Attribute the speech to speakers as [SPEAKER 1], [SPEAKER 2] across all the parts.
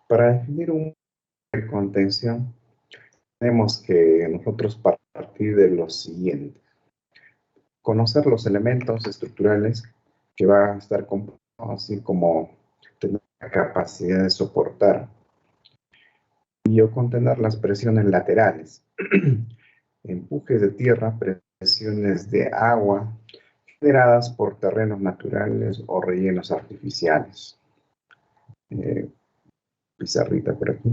[SPEAKER 1] Para definir un de contención, tenemos que nosotros partir de lo siguiente. Conocer los elementos estructurales que van a estar compuestos, así como tener la capacidad de soportar y o contener las presiones laterales, empujes de tierra, presiones de agua generadas por terrenos naturales o rellenos artificiales. Pizarrita por aquí.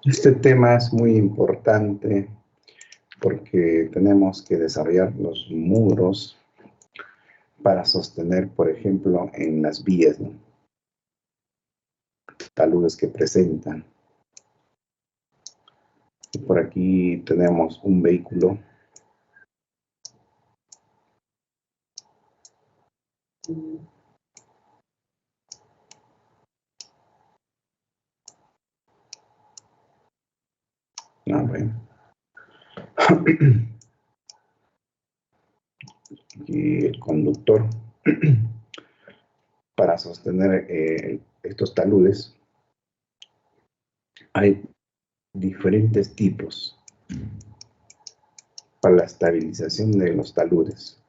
[SPEAKER 1] Este tema es muy importante porque tenemos que desarrollar los muros para sostener, por ejemplo, en las vías, ¿no? Taludes que presentan. Y por aquí tenemos un vehículo. Ah, bueno. Aquí el conductor. Para sostener estos taludes hay diferentes tipos para la estabilización de los taludes.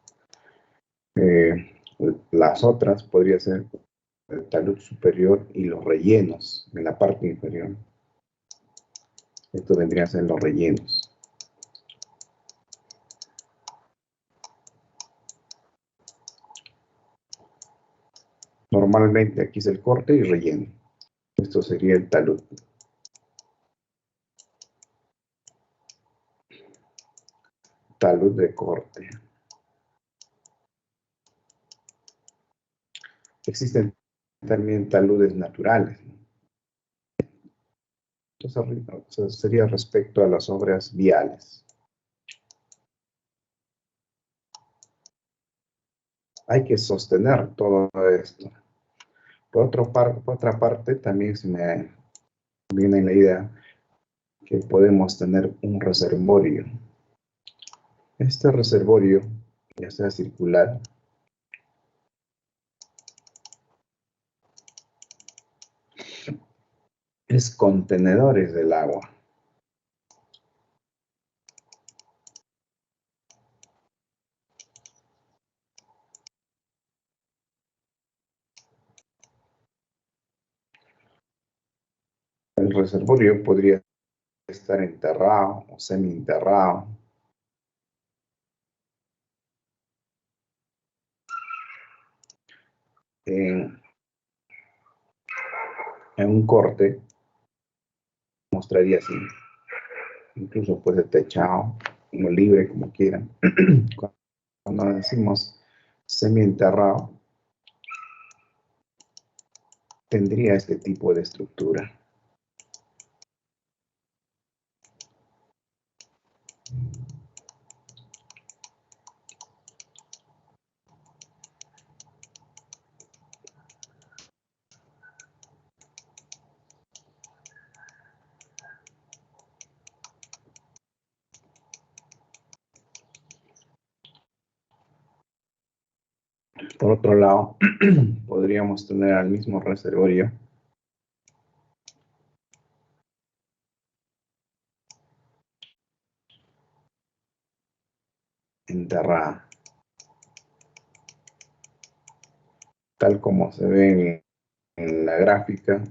[SPEAKER 1] Las otras podría ser el talud superior y los rellenos en la parte inferior. Esto vendría a ser los rellenos. Normalmente aquí es el corte y relleno. Esto sería el talud. Talud de corte. Existen también taludes naturales, ¿no? Entonces sería respecto a las obras viales. Hay que sostener todo esto. Por otra parte, también se me viene la idea que podemos tener un reservorio. Este reservorio, ya sea circular, es contenedores del agua. El reservorio podría estar enterrado o semi-enterrado. En un corte, mostraría así. Incluso puede ser techado, como libre, como quieran. Cuando decimos semi-enterrado, tendría este tipo de estructura. Por otro lado, podríamos tener al mismo reservorio enterrado, tal como se ve en la gráfica.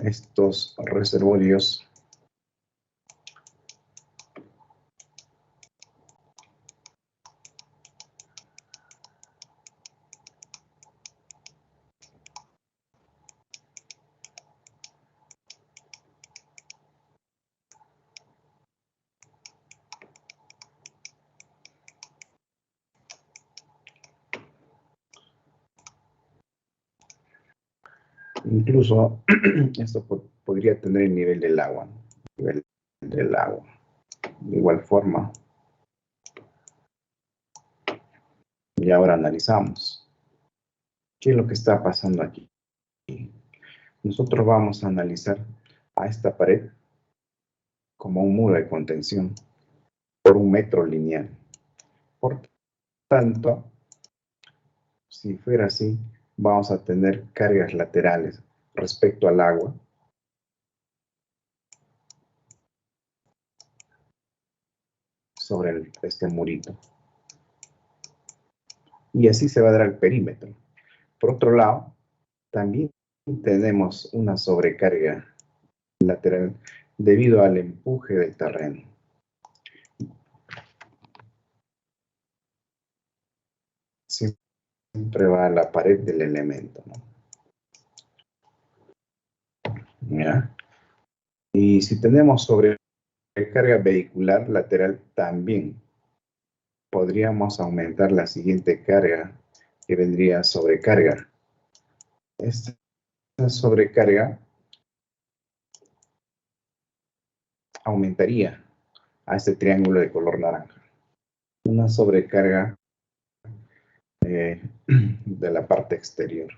[SPEAKER 1] estos reservorios incluso esto podría tener el nivel del agua, ¿no? Nivel del agua. De igual forma, y ahora analizamos qué es lo que está pasando aquí. Nosotros vamos a analizar a esta pared como un muro de contención por 1 metro lineal. Por tanto, si fuera así, vamos a tener cargas laterales respecto al agua sobre este murito. Y así se va a dar el perímetro. Por otro lado, también tenemos una sobrecarga lateral debido al empuje del terreno. Siempre va a la pared del elemento, ¿no? ¿Ya? Y si tenemos sobrecarga vehicular lateral también, podríamos aumentar la siguiente carga que vendría sobrecarga. Esta sobrecarga aumentaría a este triángulo de color naranja. Una sobrecarga de la parte exterior.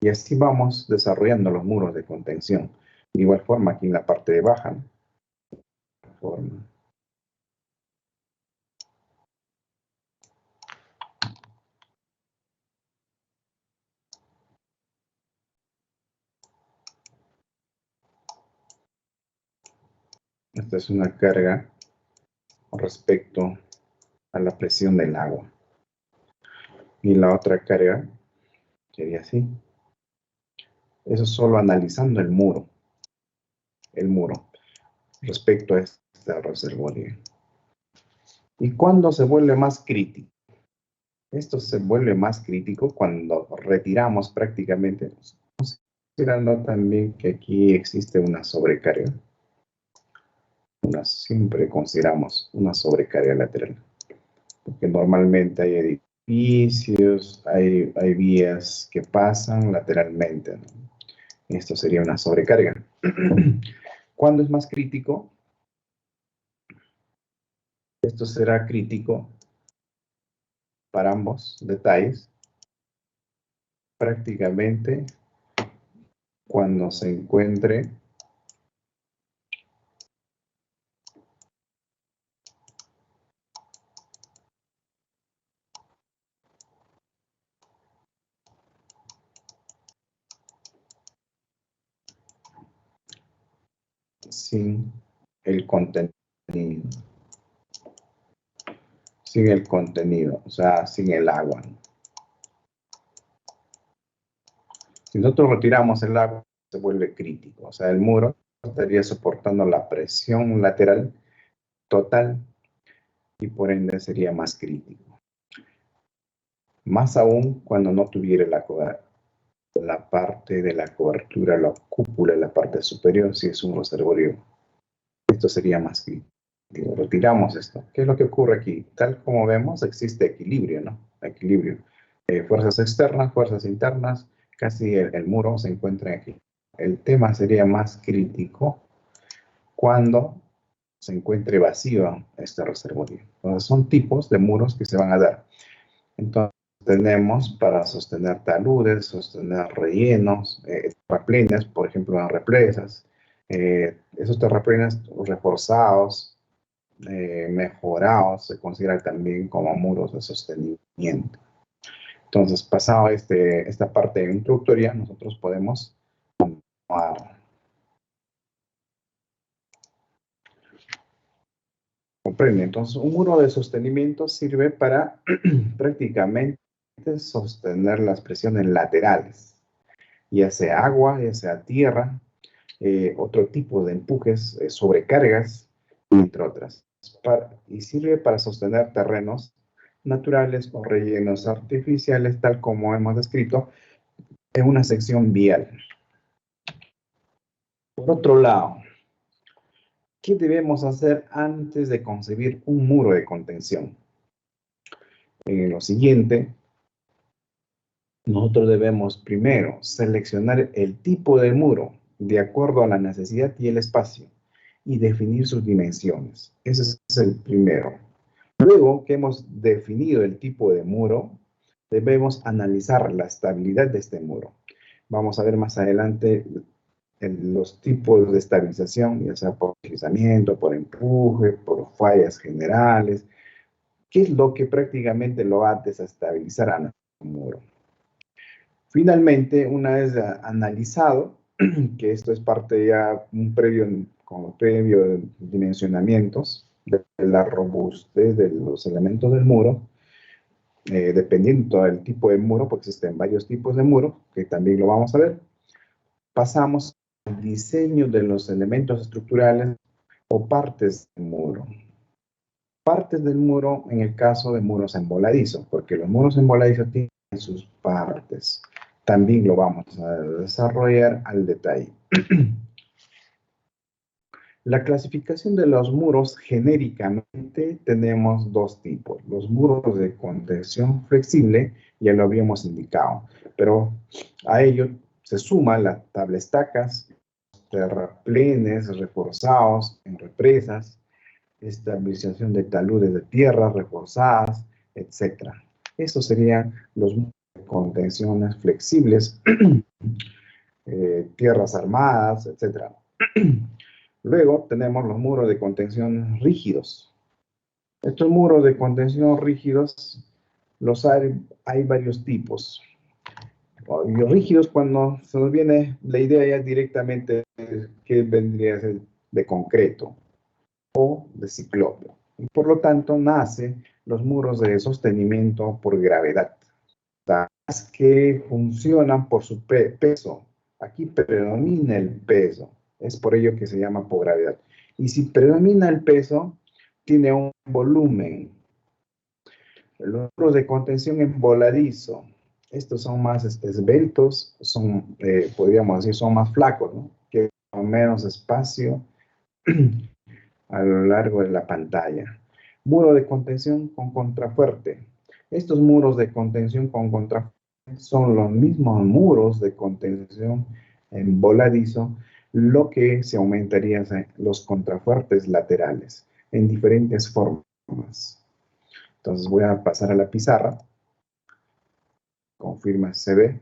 [SPEAKER 1] Y así vamos desarrollando los muros de contención. De igual forma aquí en la parte de baja, ¿no? Esta es una carga respecto a la presión del agua. Y la otra carga sería así. Eso solo analizando el muro respecto a este reservorio. ¿Y cuándo se vuelve más crítico? Esto se vuelve más crítico cuando retiramos prácticamente, considerando también que aquí existe una sobrecarga. Siempre consideramos una sobrecarga lateral, porque normalmente hay edificios, hay vías que pasan lateralmente, ¿no? Esto sería una sobrecarga. ¿Cuándo es más crítico? Esto será crítico para ambos detalles prácticamente cuando se encuentre sin el contenido. Sin el contenido, o sea, sin el agua. Si nosotros retiramos el agua, se vuelve crítico. O sea, el muro estaría soportando la presión lateral total y por ende sería más crítico. Más aún cuando no tuviera la parte de la cobertura, la cúpula, la parte superior, si es un reservorio. Esto sería más crítico. Retiramos esto. ¿Qué es lo que ocurre aquí? Tal como vemos, existe equilibrio, ¿no? Equilibrio. Fuerzas externas, fuerzas internas, casi el muro se encuentra aquí. El tema sería más crítico cuando se encuentre vacío este reservorio. Entonces, son tipos de muros que se van a dar. Entonces, tenemos para sostener taludes, sostener rellenos, terraplenes, por ejemplo, en represas. Esos terraplenes reforzados, mejorados, se consideran también como muros de sostenimiento. Entonces, pasado esta parte introductoria, nosotros podemos continuar. Comprende. Entonces, un muro de sostenimiento sirve para prácticamente sostener las presiones laterales, ya sea agua, ya sea tierra, otro tipo de empujes, sobrecargas, entre otras. Y sirve para sostener terrenos naturales o rellenos artificiales, tal como hemos descrito en una sección vial. Por otro lado, ¿qué debemos hacer antes de concebir un muro de contención? En lo siguiente, nosotros debemos primero seleccionar el tipo de muro de acuerdo a la necesidad y el espacio y definir sus dimensiones. Ese es el primero. Luego que hemos definido el tipo de muro, debemos analizar la estabilidad de este muro. Vamos a ver más adelante los tipos de estabilización, ya sea por deslizamiento, por empuje, por fallas generales, qué es lo que prácticamente lo va a desestabilizar a nuestro muro. Finalmente, una vez analizado, que esto es parte ya como previo dimensionamientos de la robustez de los elementos del muro, dependiendo del tipo de muro, porque existen varios tipos de muro, que también lo vamos a ver, pasamos al diseño de los elementos estructurales o partes del muro. Partes del muro en el caso de muros en voladizo, porque los muros en voladizo tienen sus partes. También lo vamos a desarrollar al detalle. La clasificación de los muros genéricamente tenemos dos tipos. Los muros de contención flexible, ya lo habíamos indicado, pero a ello se suma las tablestacas, terraplenes reforzados en represas, estabilización de taludes de tierra reforzadas, etc. Estos serían los muros de contenciones flexibles, tierras armadas, etc. Luego tenemos los muros de contención rígidos. Estos muros de contención rígidos hay varios tipos. Y los rígidos, cuando se nos viene la idea ya directamente que vendría a ser de concreto o de ciclopio. Y por lo tanto, nacen los muros de sostenimiento por gravedad, que funcionan por su peso. Aquí predomina el peso. Es por ello que se llama por gravedad. Y si predomina el peso, tiene un volumen. Los muros de contención en voladizo, estos son más esbeltos, podríamos decir, son más flacos, ¿no? Que con menos espacio a lo largo de la pantalla. Muro de contención con contrafuerte. Estos muros de contención con contrafuerte son los mismos muros de contención en voladizo, lo que se aumentarían los contrafuertes laterales en diferentes formas. Entonces voy a pasar a la pizarra. Confirma si se ve.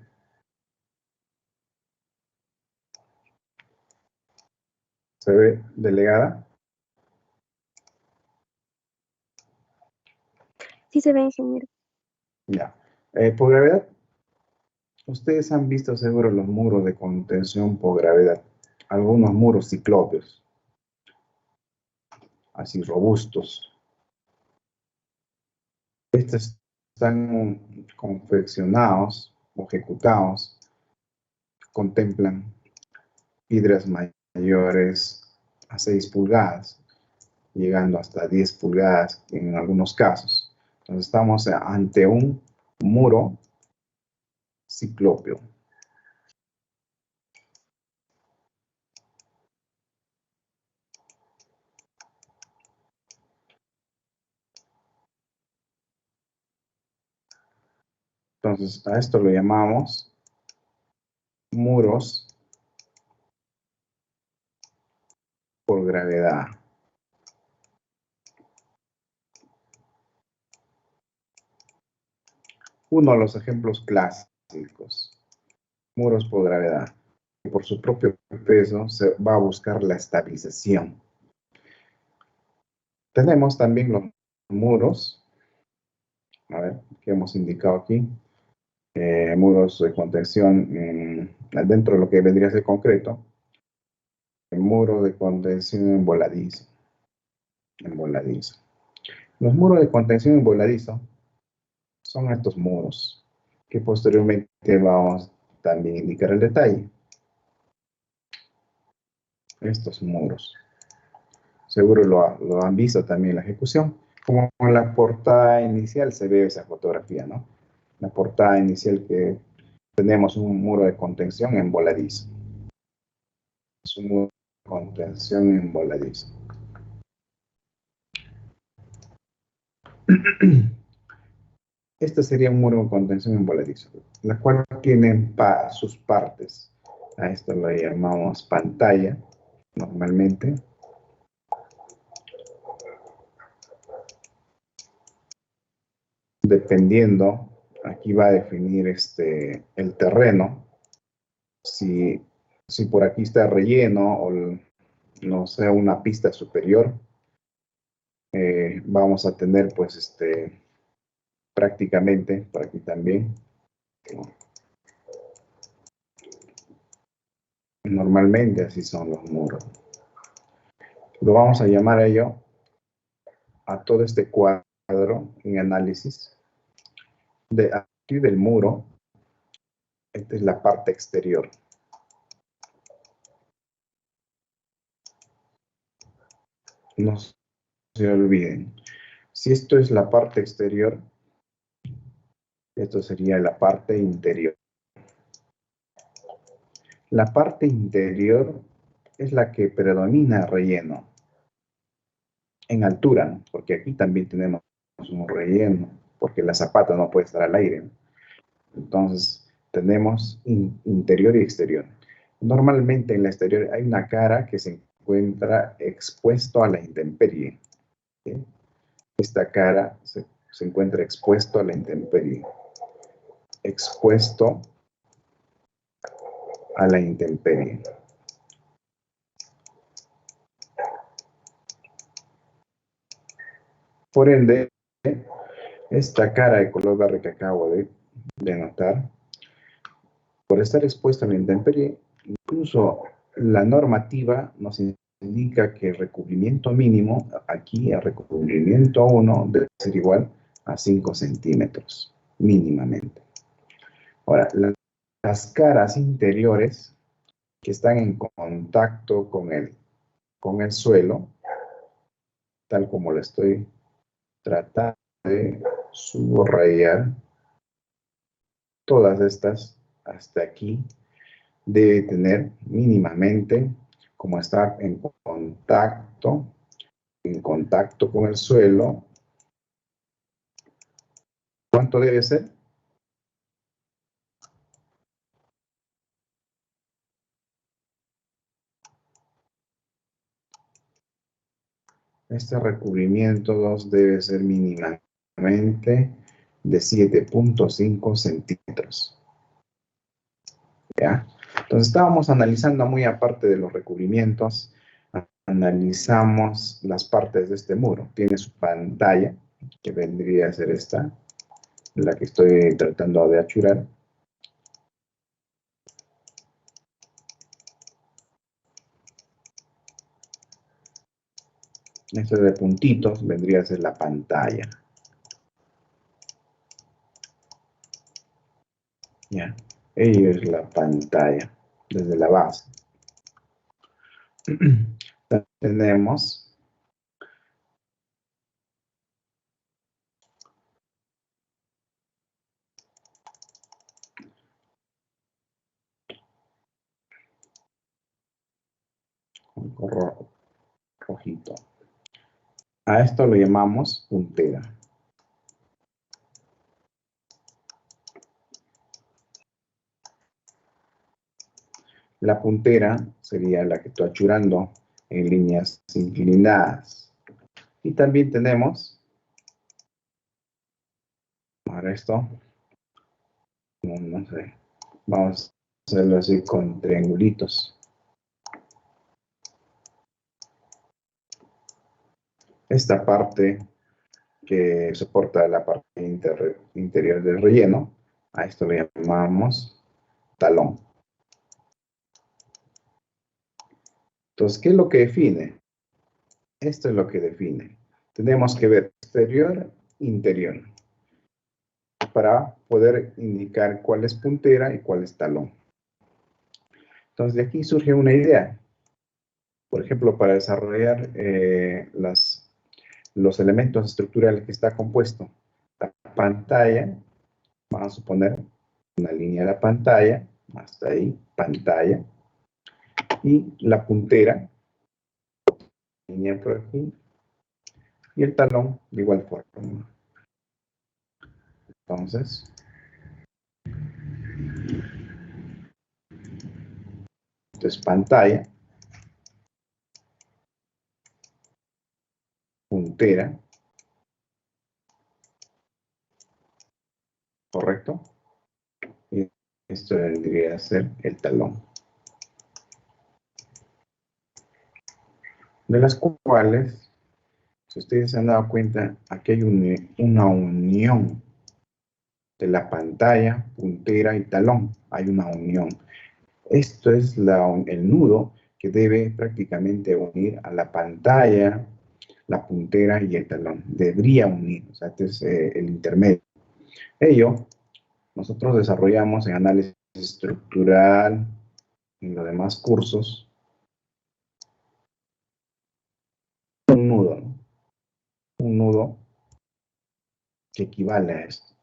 [SPEAKER 1] ¿Se ve, delegada?
[SPEAKER 2] Sí se ve, ingeniero.
[SPEAKER 1] Ya. Por gravedad, ustedes han visto seguro los muros de contención por gravedad. Algunos muros ciclópeos, así robustos. Estos están confeccionados o ejecutados, contemplan piedras mayores a 6 pulgadas, llegando hasta 10 pulgadas en algunos casos. Entonces estamos ante un muro ciclópeo. Entonces a esto lo llamamos muros por gravedad. Uno de los ejemplos clásicos, muros por gravedad. Por su propio peso se va a buscar la estabilización. Tenemos también los muros, a ver, que hemos indicado aquí, muros de contención dentro de lo que vendría a ser concreto, el muro de contención en voladizo. Los muros de contención en voladizo son estos muros, que posteriormente vamos también a indicar el detalle. estos muros. Seguro lo han visto también en la ejecución. Como en la portada inicial se ve esa fotografía, ¿no? La portada inicial que tenemos un muro de contención en voladizo. Es un muro de contención en voladizo. Este sería un muro de contención en voladizo, la cual tiene sus partes. A esto lo llamamos pantalla, normalmente. Dependiendo, aquí va a definir el terreno. Si por aquí está relleno o no sé, una pista superior, vamos a tener pues prácticamente, por aquí también, normalmente así son los muros. Lo vamos a llamar a ello, a todo este cuadro en análisis, de aquí del muro, esta es la parte exterior. No se olviden, si esto es la parte exterior, esto sería la parte interior. La parte interior es la que predomina relleno en altura, porque aquí también tenemos un relleno, porque la zapata no puede estar al aire. Entonces, tenemos interior y exterior. Normalmente en la exterior hay una cara que se encuentra expuesto a la intemperie. ¿Sí? Esta cara se encuentra expuesto a la intemperie. Expuesto a la intemperie. Por ende, esta cara de color verde que acabo de notar, por estar expuesta a la intemperie, incluso la normativa nos indica que el recubrimiento mínimo, aquí el recubrimiento 1 debe ser igual a 5 centímetros, mínimamente. Ahora, las caras interiores que están en contacto con el suelo, tal como lo estoy tratando de subrayar, todas estas hasta aquí debe tener mínimamente, como estar en contacto con el suelo. ¿Cuánto debe ser? Este recubrimiento 2 debe ser mínimamente de 7.5 centímetros. ¿Ya? Entonces estábamos analizando muy aparte de los recubrimientos, analizamos las partes de este muro. Tiene su pantalla, que vendría a ser esta, la que estoy tratando de achurar. Esto de puntitos vendría a ser la pantalla. ¿Ya? Ello es la pantalla, desde la base. Tenemos un color rojito. A esto lo llamamos puntera. La puntera sería la que estoy achurando en líneas inclinadas. Y también tenemos, para esto, no sé, vamos a hacerlo así con triangulitos. Esta parte que soporta la parte interior del relleno, a esto le llamamos talón. Entonces, ¿qué es lo que define? Esto es lo que define. Tenemos que ver exterior, interior, para poder indicar cuál es puntera y cuál es talón. Entonces, de aquí surge una idea. Por ejemplo, para desarrollar los elementos estructurales que está compuesto la pantalla, vamos a suponer una línea de la pantalla, hasta ahí, pantalla, y la puntera, línea por aquí, y el talón de igual forma. Entonces, esto es pantalla, puntera, ¿correcto? Y esto vendría a ser el talón. De las cuales, si ustedes se han dado cuenta, aquí hay una unión de la pantalla, puntera y talón. Hay una unión. Esto es el nudo que debe prácticamente unir a la pantalla, la puntera y el talón. Debería unir, o sea, este es el intermedio. Ello nosotros desarrollamos en análisis estructural, en los demás cursos, un nudo, ¿no? Un nudo que equivale a esto.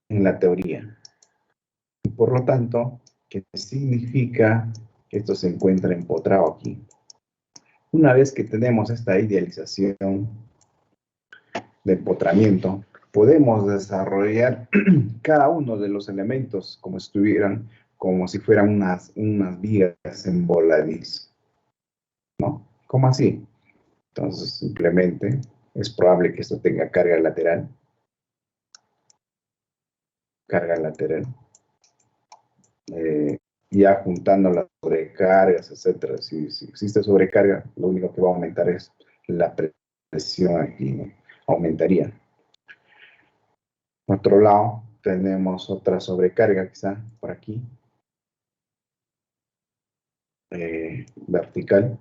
[SPEAKER 1] En la teoría. Y por lo tanto, ¿qué significa que esto se encuentra empotrado aquí? Una vez que tenemos esta idealización de empotramiento, podemos desarrollar cada uno de los elementos como si fueran unas vigas en voladizo, ¿no? ¿Cómo así? Entonces, simplemente es probable que esto tenga carga lateral, ya juntando las sobrecargas, etcétera. Si existe sobrecarga, lo único que va a aumentar es la presión aquí, ¿no? Aumentaría. Por otro lado, tenemos otra sobrecarga, quizá por aquí, vertical,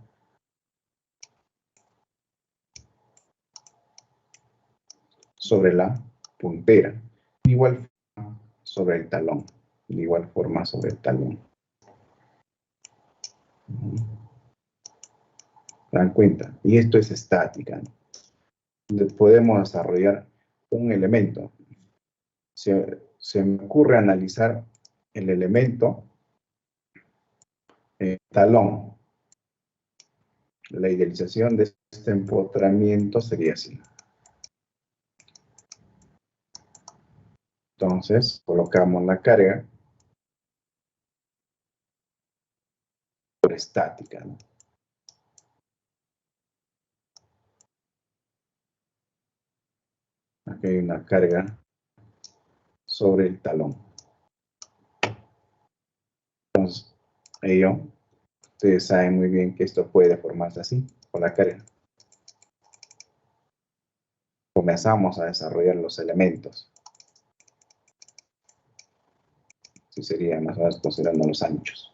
[SPEAKER 1] sobre la puntera. De igual forma, sobre el talón. De igual forma, sobre el talón. ¿Se dan cuenta? Y esto es estática, ¿no? Podemos desarrollar un elemento. Se me ocurre analizar el elemento talón. La idealización de este empotramiento sería así. Entonces, colocamos la carga por estática, ¿no? Aquí hay una carga sobre el talón. Entonces, ustedes saben muy bien que esto puede formarse así, con la carga. Comenzamos a desarrollar los elementos. Así sería más o menos considerando los anchos.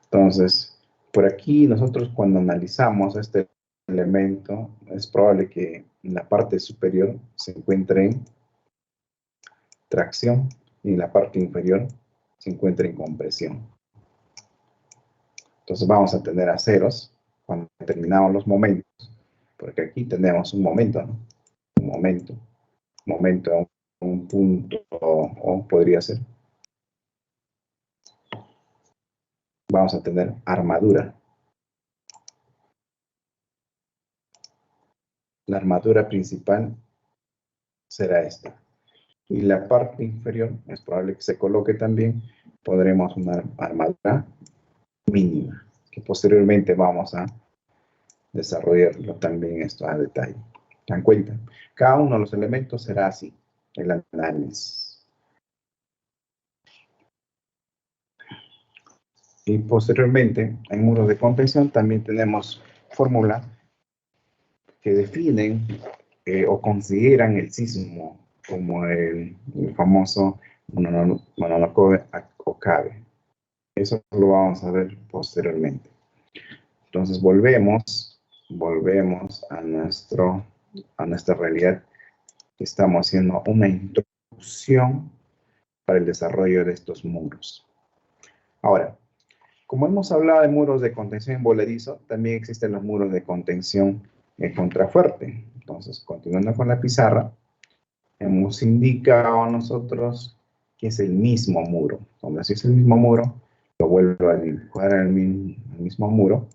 [SPEAKER 1] Entonces, por aquí nosotros cuando analizamos este elemento, es probable que en la parte superior se encuentre en tracción y en la parte inferior se encuentre en compresión. Entonces vamos a tener aceros cuando terminamos los momentos, porque aquí tenemos un momento, ¿no? Un momento a un punto, o podría ser. Vamos a tener armadura. La armadura principal será esta. Y la parte inferior, es probable que se coloque también, podremos una armadura mínima, que posteriormente vamos a desarrollarlo también esto a detalle. ¿Se dan cuenta? Cada uno de los elementos será así, el análisis. Y posteriormente, en muros de contención también tenemos fórmulas que definen o consideran el sismo como el famoso Mononoke-Okabe. Eso lo vamos a ver posteriormente. Entonces volvemos a nuestra realidad. Estamos haciendo una introducción para el desarrollo de estos muros. Ahora, como hemos hablado de muros de contención en voladizo, también existen los muros de contención contrafuerte. Entonces, continuando con la pizarra, hemos indicado nosotros que es el mismo muro. Entonces, si es el mismo muro, lo vuelvo a dibujar al mismo muro.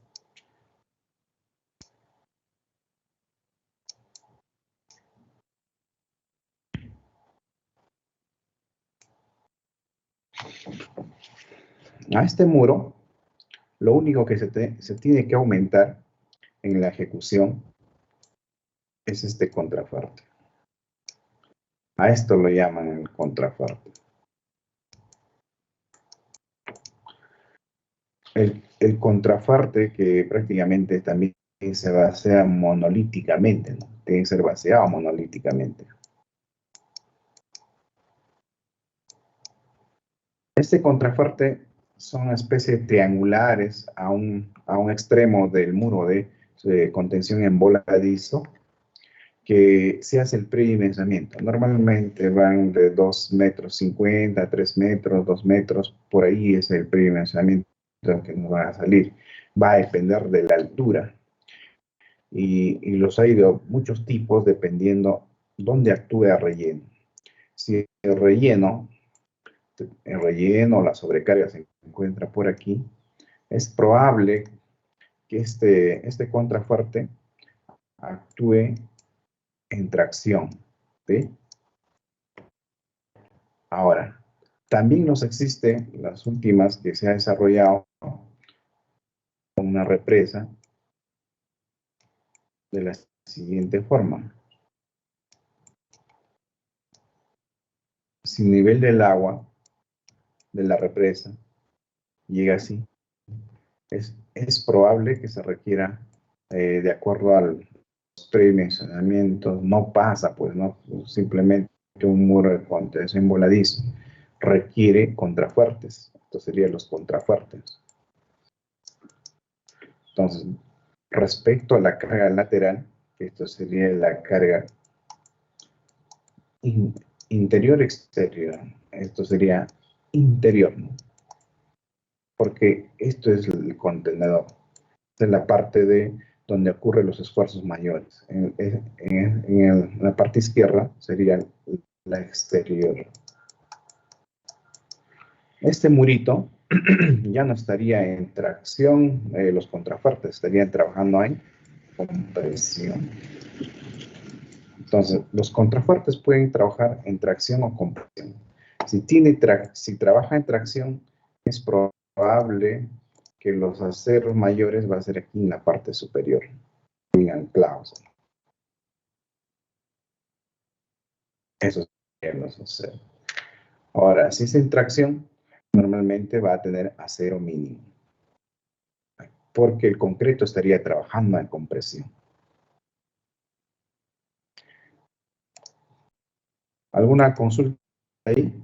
[SPEAKER 1] A este muro, lo único que se tiene que aumentar en la ejecución es este contrafuerte. A esto lo llaman el contrafuerte. El contrafuerte que prácticamente también se basea monolíticamente, ¿no? Tiene que ser vaciado monolíticamente. Este contrafuerte son una especie de triangulares a un extremo del muro de contención en voladizo que se hace el predimensionamiento. Normalmente van de 2,50 m, 3 metros, 2 metros, por ahí es el predimensionamiento que nos va a salir. Va a depender de la altura. Y los hay de muchos tipos dependiendo dónde actúe el relleno. Si el relleno, la sobrecarga se encuentra por aquí, es probable que este contrafuerte actúe en tracción, ¿sí? Ahora, también nos existe las últimas que se ha desarrollado una represa de la siguiente forma. Si el nivel del agua de la represa llega así, es probable que se requiera, de acuerdo a los predimensionamientos, no pasa, pues, no simplemente un muro de contención voladizo, requiere contrafuertes. Estos serían los contrafuertes. Entonces, respecto a la carga lateral, esto sería la carga interior-exterior, esto sería interior, ¿no? Porque esto es el contenedor, es la parte de donde ocurren los esfuerzos mayores. En la parte izquierda sería la exterior. Este murito ya no estaría en tracción, los contrafuertes estarían trabajando en compresión. Entonces, los contrafuertes pueden trabajar en tracción o compresión. Si trabaja en tracción, es probable que los aceros mayores va a ser aquí en la parte superior, bien anclados. Esos serían los aceros. Ahora, si es en tracción, normalmente va a tener acero mínimo, porque el concreto estaría trabajando en compresión. ¿Alguna consulta ahí?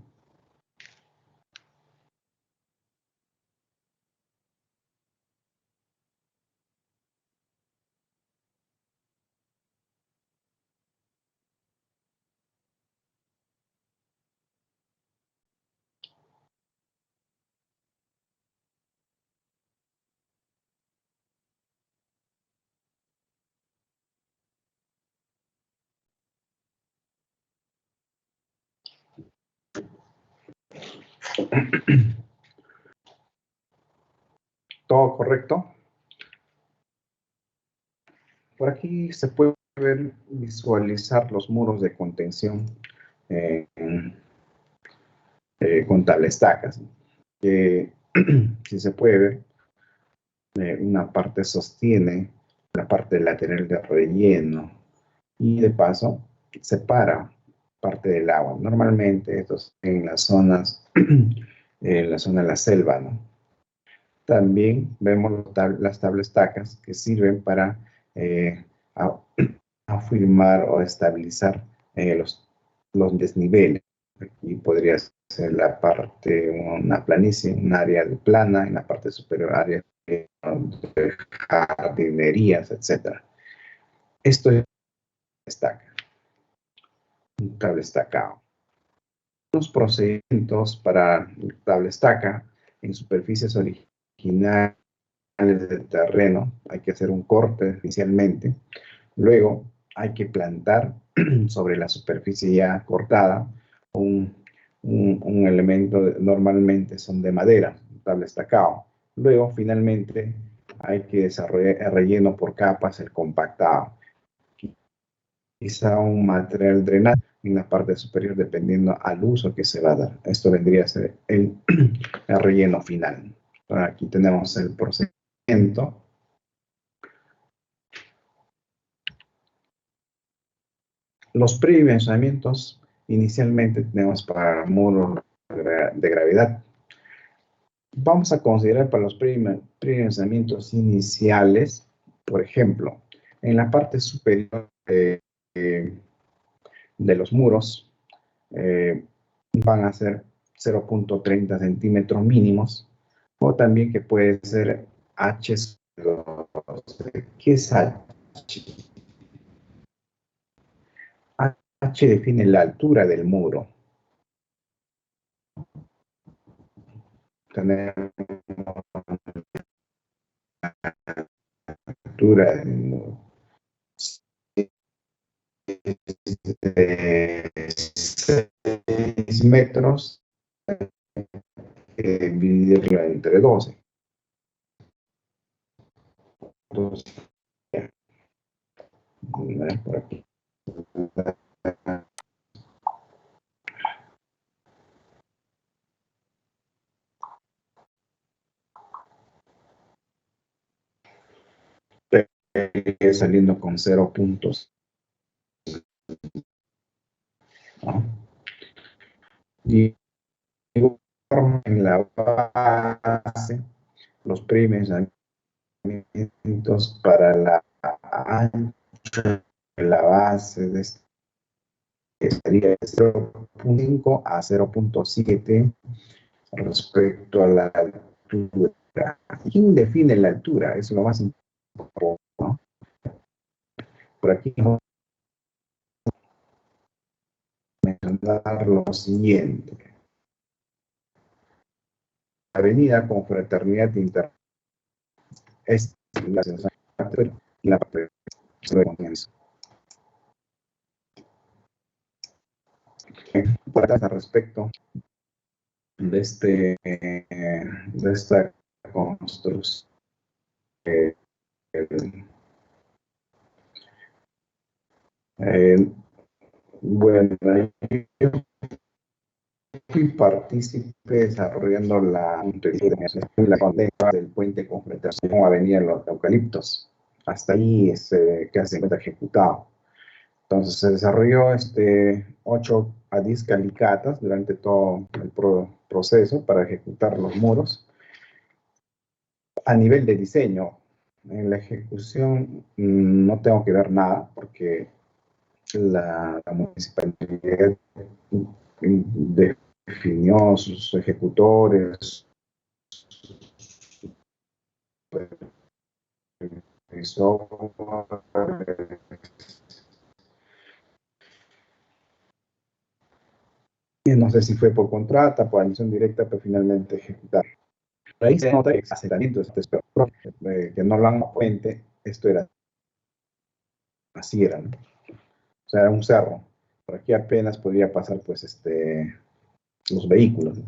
[SPEAKER 1] ¿Todo correcto? Por aquí se puede visualizar los muros de contención eh, con tablestacas. Si se puede ver, una parte sostiene la parte lateral del relleno y de paso separa parte del agua. Normalmente esto es en las zonas, en la zona de la selva, ¿no? También vemos las tablestacas que sirven para eh, afirmar o estabilizar los desniveles. Aquí podría ser la parte, una planicie, un área plana, en la parte superior área de jardinerías, etc. Esto es un cable estacado. procedimientos para tabla estaca en superficies originales del terreno. Hay que hacer un corte inicialmente. Luego hay que plantar sobre la superficie ya cortada un elemento, normalmente son de madera, tabla estacado. Luego, finalmente, hay que desarrollar el relleno por capas, el compactado. Quizá un material drenado en la parte superior, dependiendo al uso que se va a dar. Esto vendría a ser el relleno final. Aquí tenemos el procedimiento. Los predimensionamientos inicialmente tenemos para muros de gravedad. Vamos a considerar para los predimensionamientos iniciales, por ejemplo, en la parte superior de los muros van a ser 0.30 centímetros mínimos, o también que puede ser H. ¿Qué es H? H define la altura del muro. Tenemos la altura del muro. 6 metros, dividirlo entre 12. Entonces, por aquí. Saliendo con 0 puntos. ¿No? Y en la base, los predimensionamientos para la ancha de la base de este sería de 0.5 a 0.7 respecto a la altura. ¿Quién define la altura? Es lo más importante, ¿no? Por aquí vamos a mencionar lo siguiente. Avenida Confraternidad Internacional es la parte de confianza. Al respecto de esta construcción, bueno, yo fui partícipe desarrollando la condena del puente Confraternidad Avenida Los Eucaliptos. Hasta ahí que se encuentra ejecutado. Entonces se desarrolló 8 a 10 calicatas durante todo el proceso para ejecutar los muros. A nivel de diseño, en la ejecución no tengo que ver nada porque la municipalidad definió sus ejecutores, y no sé si fue por contrata, por admisión directa, pero finalmente ejecutar. Ahí se nota el asentamiento que no lo han puente, esto era así era, ¿no? O sea, era un cerro. Por aquí apenas podría pasar pues los vehículos, ¿no?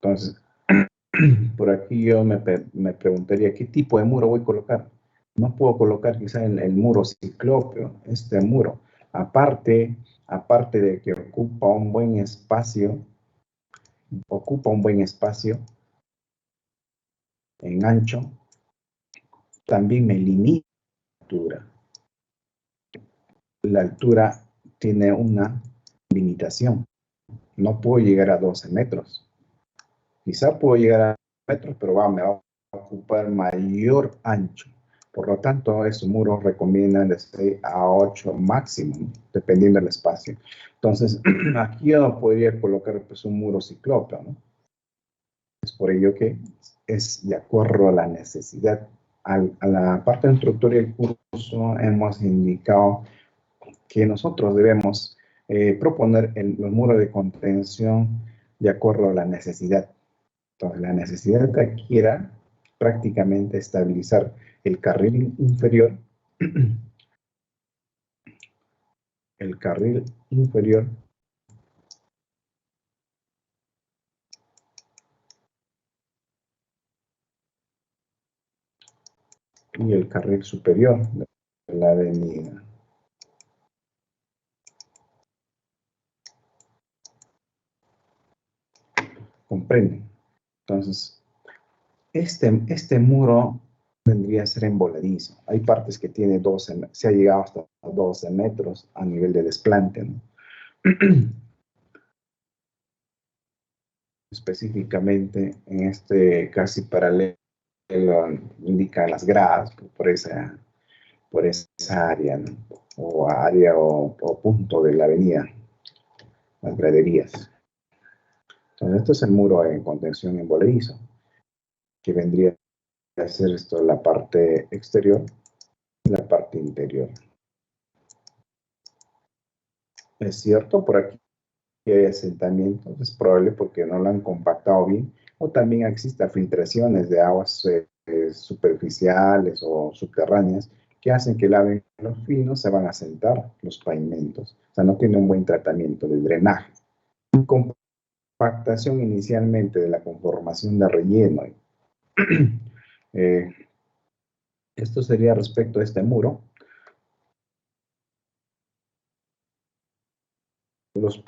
[SPEAKER 1] Entonces, por aquí yo me preguntaría, ¿qué tipo de muro voy a colocar? No puedo colocar quizá el muro ciclópeo, este muro. Aparte de que ocupa un buen espacio en ancho, también me limita la altura. La altura tiene una limitación. No puedo llegar a 12 metros. Quizá puedo llegar a metros, pero me va a ocupar mayor ancho. Por lo tanto, esos muros recomiendan de 6 a 8 máximo, dependiendo del espacio. Entonces, aquí yo no podría colocar pues, un muro ciclópeo, ¿no? Es por ello que es de acuerdo a la necesidad. A la parte introductoria del curso hemos indicado que nosotros debemos proponer los muros de contención de acuerdo a la necesidad. Entonces, la necesidad adquiera prácticamente estabilizar el carril inferior, el carril inferior y el carril superior de la avenida. ¿Comprenden? Entonces, este muro vendría a ser emboladizo. Hay partes que tiene 12, se ha llegado hasta 12 metros a nivel de desplante, ¿no? Específicamente en este casi paralelo indican las gradas por esa área, ¿no? O área o punto de la avenida, las graderías. Entonces, esto es el muro en contención emboladizo, que vendría a ser esto la parte exterior y la parte interior. Es cierto, por aquí hay asentamientos, es probable porque no lo han compactado bien, o también existen filtraciones de aguas superficiales o subterráneas que hacen que laven los finos, se van a sentar los pavimentos. O sea, no tiene un buen tratamiento de drenaje. Compactación inicialmente de la conformación de relleno. Eh, esto sería respecto a este muro. Los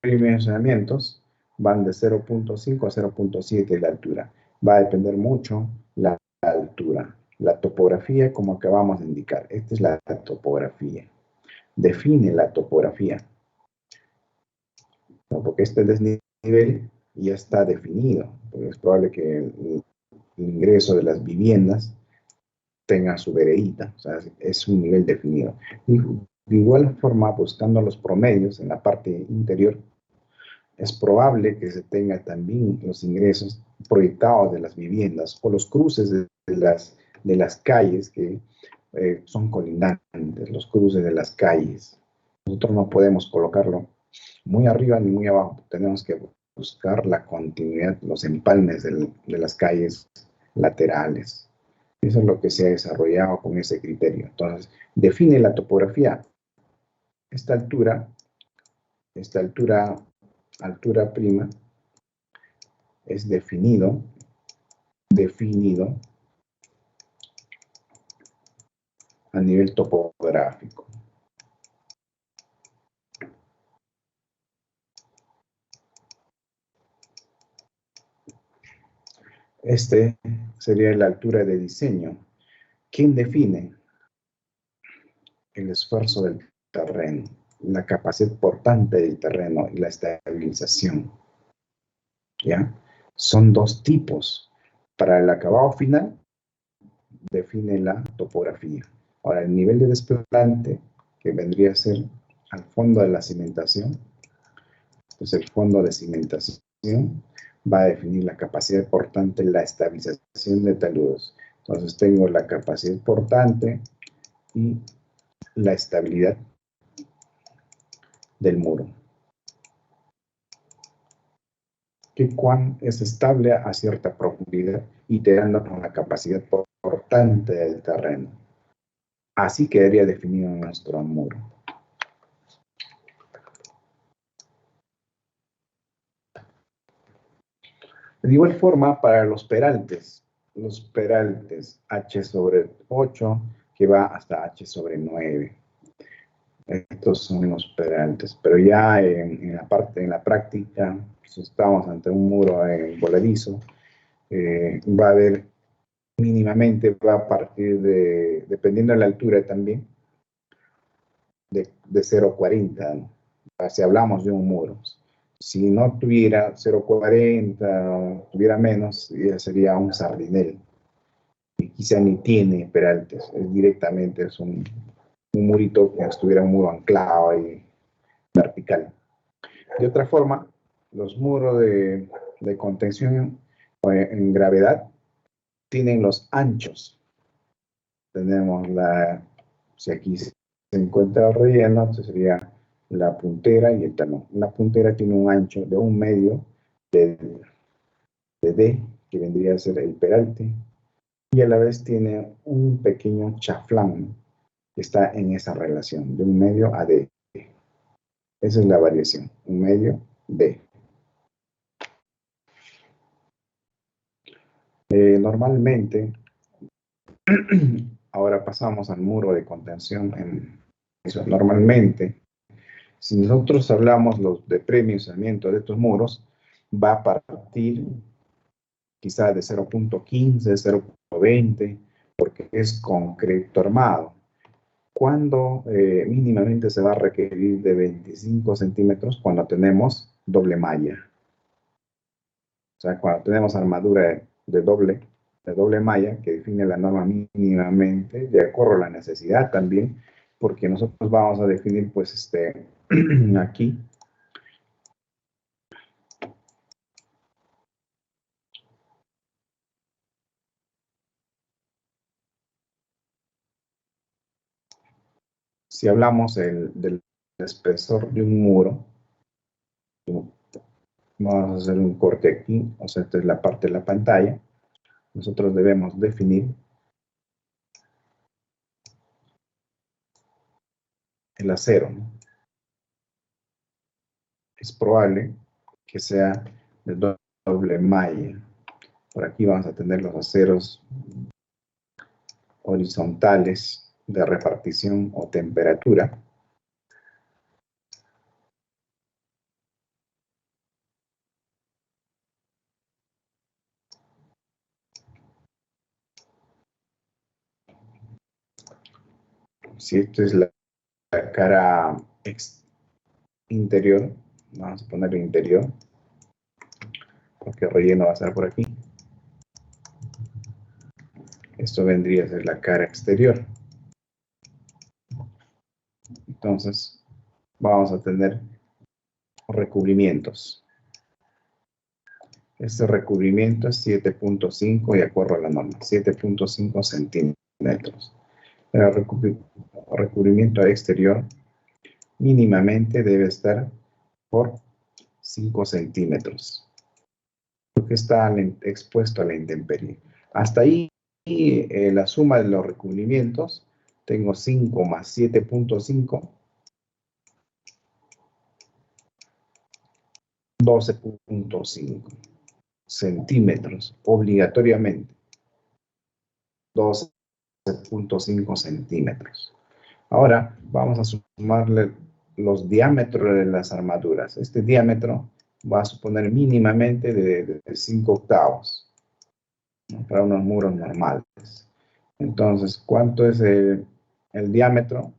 [SPEAKER 1] dimensionamientos van de 0.5 a 0.7 de la altura. Va a depender mucho la altura. La topografía, como acabamos de indicar. Esta es la topografía. Define la topografía, ¿no? Porque este desnivel ya está definido. Porque es probable que el ingreso de las viviendas tenga su veredita. O sea, es un nivel definido. Y de igual forma, buscando los promedios en la parte interior, es probable que se tenga también los ingresos proyectados de las viviendas o los cruces de las calles que son colindantes, los cruces de las calles. Nosotros no podemos colocarlo muy arriba ni muy abajo, tenemos que buscar la continuidad, los empalmes de las calles laterales. Eso es lo que se ha desarrollado con ese criterio. Entonces, define la topografía. Esta altura prima, es definido a nivel topográfico. Este sería la altura de diseño. ¿Quién define? El esfuerzo del terreno, la capacidad portante del terreno y la estabilización. ¿Ya? Son dos tipos. Para el acabado final, define la topografía. Ahora, el nivel de desplante, que vendría a ser al fondo de la cimentación, pues el fondo de cimentación va a definir la capacidad portante, la estabilización de taludes. Entonces tengo la capacidad portante y la estabilidad del muro. Que cuán es estable a cierta profundidad y te dando con la capacidad portante del terreno. Así quedaría definido nuestro muro. De igual forma, para los peraltes H sobre 8, que va hasta H sobre 9. Estos son los peraltes, pero ya en la práctica, si estamos ante un muro voladizo, va a haber mínimamente, va a partir de, dependiendo de la altura también, de 0,40, ¿no? Si hablamos de un muro. Si no tuviera 0,40, tuviera menos, ya sería un sardinel. Y quizá ni tiene peraltes, directamente es un murito que estuviera un muro anclado ahí, vertical. De otra forma, los muros de contención en gravedad tienen los anchos. Tenemos si aquí se encuentra el relleno, entonces sería la puntera y el talón. La puntera tiene un ancho de 1/2 de D, que vendría a ser el peralte, y a la vez tiene un pequeño chaflán que está en esa relación, de 1/2 a D. Esa es la variación, 1/2 D. Normalmente, ahora pasamos al muro de contención en eso. Normalmente, si nosotros hablamos de predimensionamiento de estos muros, va a partir quizá de 0.15, 0.20, porque es concreto armado. Cuando mínimamente se va a requerir de 25 centímetros cuando tenemos doble malla. O sea, cuando tenemos armadura de doble malla, que define la norma mínimamente, de acuerdo a la necesidad también, porque nosotros vamos a definir, pues, aquí, si hablamos del espesor de un muro, vamos a hacer un corte aquí, o sea, esta es la parte de la pantalla. Nosotros debemos definir el acero, ¿no? Es probable que sea de doble malla. Por aquí vamos a tener los aceros horizontales de repartición o temperatura. Si esto es la cara interior, vamos a ponerlo interior, porque el relleno va a estar por aquí. Esto vendría a ser la cara exterior. Entonces, vamos a tener recubrimientos. Este recubrimiento es 7.5 de acuerdo a la norma, 7.5 centímetros. El recubrimiento exterior mínimamente debe estar por 5 centímetros, porque está expuesto a la intemperie. Hasta ahí la suma de los recubrimientos, tengo 5 más 7.5, 12.5 centímetros, obligatoriamente, 12.5 centímetros. Ahora vamos a sumarle los diámetros de las armaduras. Este diámetro va a suponer mínimamente de 5 octavos, ¿no? Para unos muros normales. Entonces, ¿cuánto es el diámetro?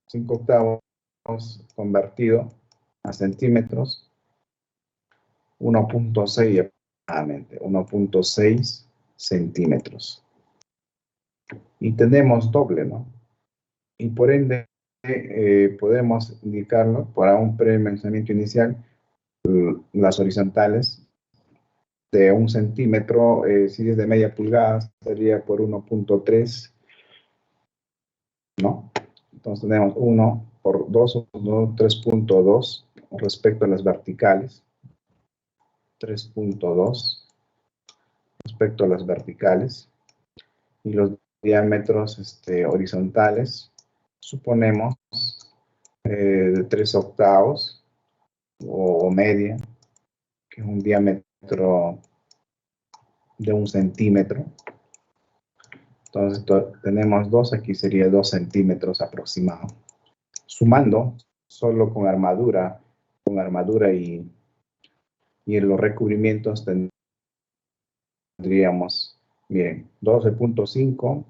[SPEAKER 1] 5 octavos convertido a centímetros, 1.6 aproximadamente, 1.6 centímetros. Y tenemos doble, ¿no? Y por ende, podemos indicarlo para un predimensionamiento inicial, las horizontales de 1 centímetro, si es de media pulgada, sería por 1.3, ¿no? Entonces tenemos 1 por 2, 3.2 respecto a las verticales, 3.2 respecto a las verticales, y los diámetros horizontales, suponemos de 3 octavos o media, que es un diámetro de 1 centímetro. Entonces tenemos 2, aquí sería 2 centímetros aproximado. Sumando, solo con armadura y en los recubrimientos tendríamos, miren, 12.5,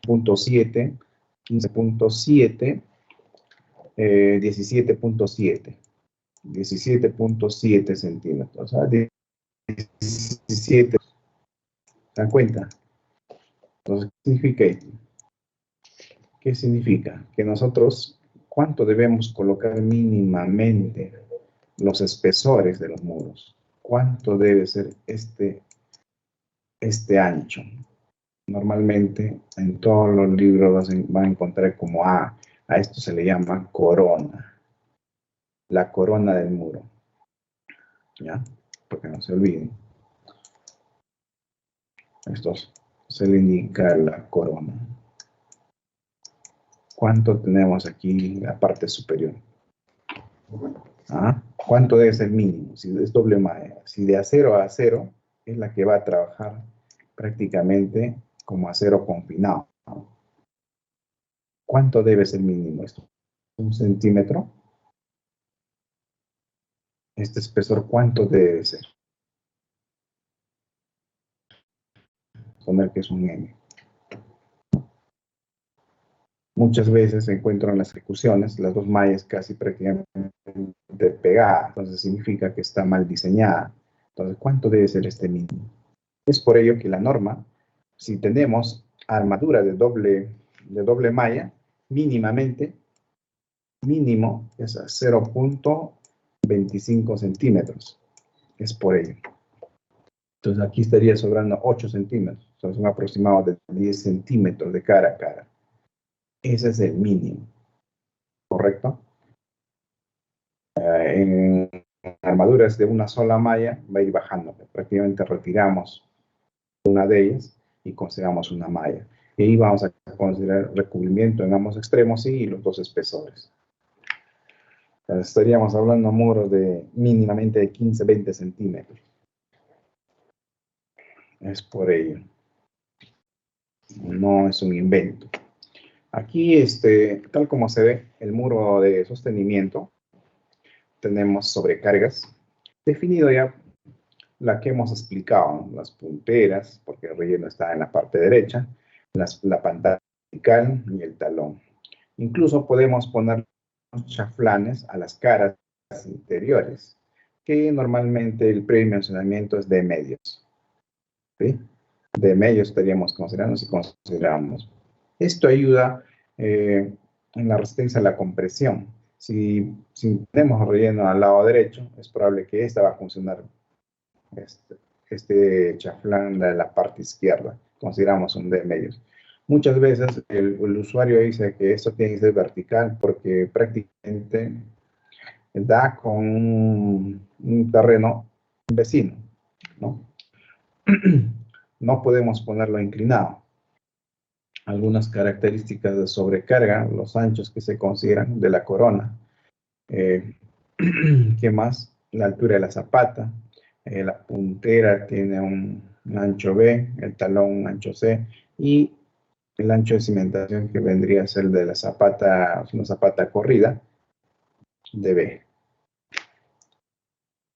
[SPEAKER 1] 0.7, 15.7, 17.7 centímetros. O sea, 17, ¿se dan cuenta? Entonces, ¿qué significa esto? ¿Qué significa? Que nosotros, ¿cuánto debemos colocar mínimamente los espesores de los muros? ¿Cuánto debe ser este ancho? Normalmente, en todos los libros van a encontrar como A, A esto se le llama corona. La corona del muro. ¿Ya? Porque no se olviden. Esto se le indica la corona. ¿Cuánto tenemos aquí en la parte superior? ¿Ah? ¿Cuánto debe ser mínimo? Si es doble malla. Si de acero a acero es la que va a trabajar prácticamente como acero confinado. ¿Cuánto debe ser mínimo esto? ¿1 centímetro? Este espesor, ¿cuánto debe ser? Poner que es un M. Muchas veces se encuentran en las ejecuciones las dos mallas casi prácticamente pegadas, entonces significa que está mal diseñada. Entonces, ¿cuánto debe ser este mínimo? Es por ello que la norma, si tenemos armadura de doble malla, mínimamente, mínimo es a 0.25 centímetros. Es por ello. Entonces aquí estaría sobrando 8 centímetros. Entonces un aproximado de 10 centímetros de cara a cara. Ese es el mínimo. ¿Correcto? En armaduras de una sola malla va a ir bajando. Prácticamente retiramos una de ellas y consideramos una malla. Y ahí vamos a considerar recubrimiento en ambos extremos y los dos espesores. Entonces estaríamos hablando de muros de mínimamente de 15-20 centímetros. Es por ello. No es un invento. Aquí, tal como se ve, el muro de sostenimiento, tenemos sobrecargas. Definido ya la que hemos explicado, ¿no? Las punteras, porque el relleno está en la parte derecha, la pantalla vertical y el talón. Incluso podemos poner chaflanes a las caras interiores, que normalmente el predimensionamiento es de medios. ¿Sí? De medios estaríamos considerando si consideramos. Esto ayuda en la resistencia a la compresión. Si tenemos relleno al lado derecho, es probable que esta va a funcionar este chaflán de la parte izquierda. Consideramos un de medios. Muchas veces el usuario dice que esto tiene que ser vertical porque prácticamente da con un terreno vecino, ¿no? No podemos ponerlo inclinado. Algunas características de sobrecarga, los anchos que se consideran de la corona. ¿Qué más? La altura de la zapata. La puntera tiene un ancho B, el talón un ancho C y el ancho de cimentación que vendría a ser de la zapata, una zapata corrida de B.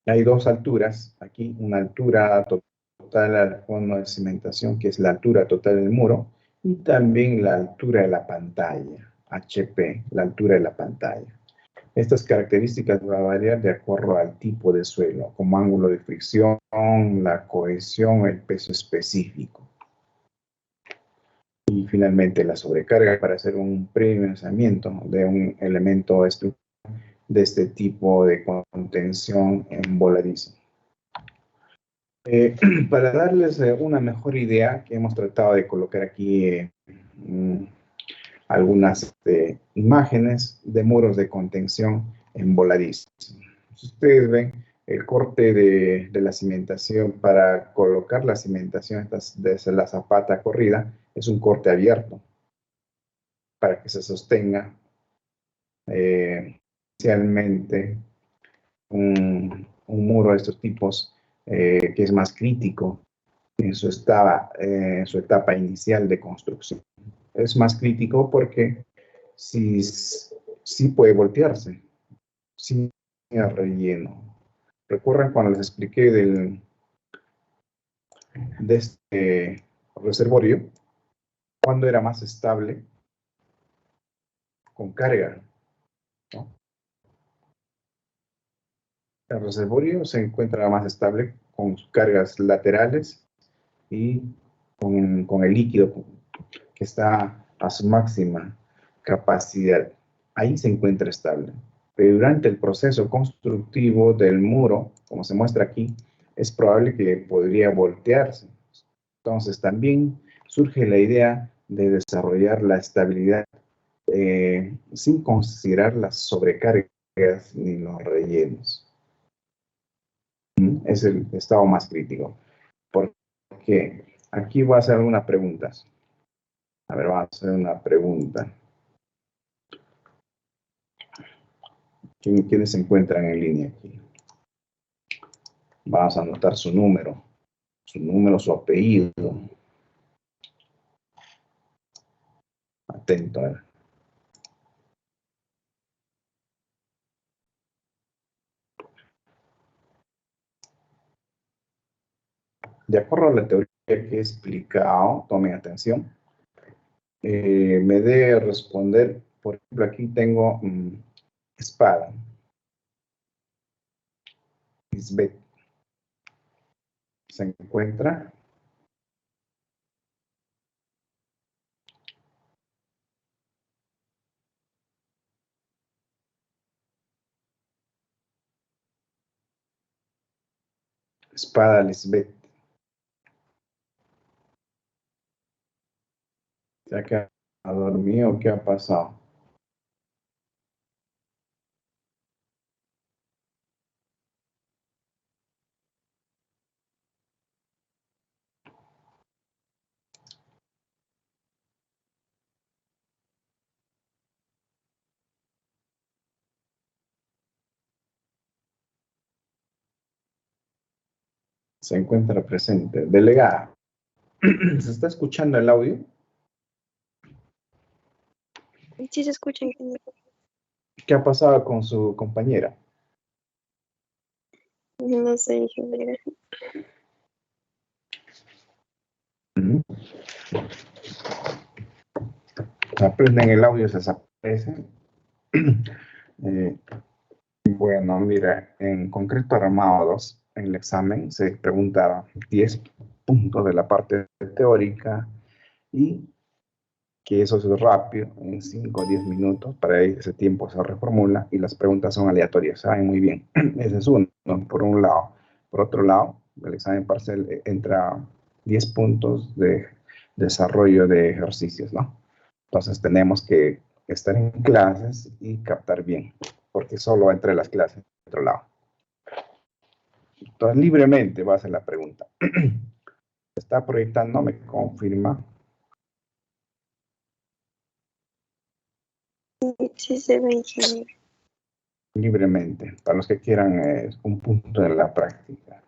[SPEAKER 1] Hay dos alturas aquí, una altura total al cono de cimentación, que es la altura total del muro, y también la altura de la pantalla, HP, la altura de la pantalla. Estas características van a variar de acuerdo al tipo de suelo, como ángulo de fricción, la cohesión, el peso específico. Y finalmente la sobrecarga para hacer un predimensionamiento de un elemento estructural de este tipo de contención en voladizo. Para darles una mejor idea, que hemos tratado de colocar aquí algunas imágenes de muros de contención en voladizo. Si ustedes ven el corte de la cimentación para colocar la cimentación desde la zapata corrida, es un corte abierto para que se sostenga especialmente un muro de estos tipos que es más crítico en su etapa inicial de construcción. Es más crítico porque sí puede voltearse, sin relleno. ¿Recuerdan cuando les expliqué de este reservorio? ¿Cuándo era más estable? Con carga, ¿no? El reservorio se encuentra más estable con sus cargas laterales y con el líquido que está a su máxima capacidad. Ahí se encuentra estable. Pero durante el proceso constructivo del muro, como se muestra aquí, es probable que podría voltearse. Entonces también surge la idea de desarrollar la estabilidad sin considerar las sobrecargas ni los rellenos. Es el estado más crítico. Porque aquí voy a hacer algunas preguntas. A ver, vamos a hacer una pregunta. ¿Quiénes se encuentran en línea aquí? Vamos a anotar su número, su apellido. Atento, a ver. De acuerdo a la teoría que he explicado, tomen atención, me debe responder, por ejemplo, aquí tengo espada. Lisbeth se encuentra. Espada Lisbeth. ¿Ya que ha dormido? ¿Qué ha pasado? Se encuentra presente. Delegada, ¿se está escuchando el audio?
[SPEAKER 2] Sí se escucha, ingeniero.
[SPEAKER 1] ¿Qué ha pasado con su compañera?
[SPEAKER 2] No sé, ingeniero.
[SPEAKER 1] Aprenden el audio, se desaparece. Bueno, mira, en concreto armados, en el examen se preguntaba 10 puntos de la parte teórica y que eso es rápido, en 5 o 10 minutos, para ese tiempo se reformula y las preguntas son aleatorias, saben muy bien. Ese es uno, por un lado. Por otro lado, el examen parcial entra 10 puntos de desarrollo de ejercicios, ¿no? Entonces tenemos que estar en clases y captar bien, porque solo entre las clases de otro lado. Entonces, libremente va a ser la pregunta. ¿Se está proyectando? ¿Me confirma?
[SPEAKER 2] Sí se ve, ingeniero.
[SPEAKER 1] Libremente, para los que quieran un punto de la práctica.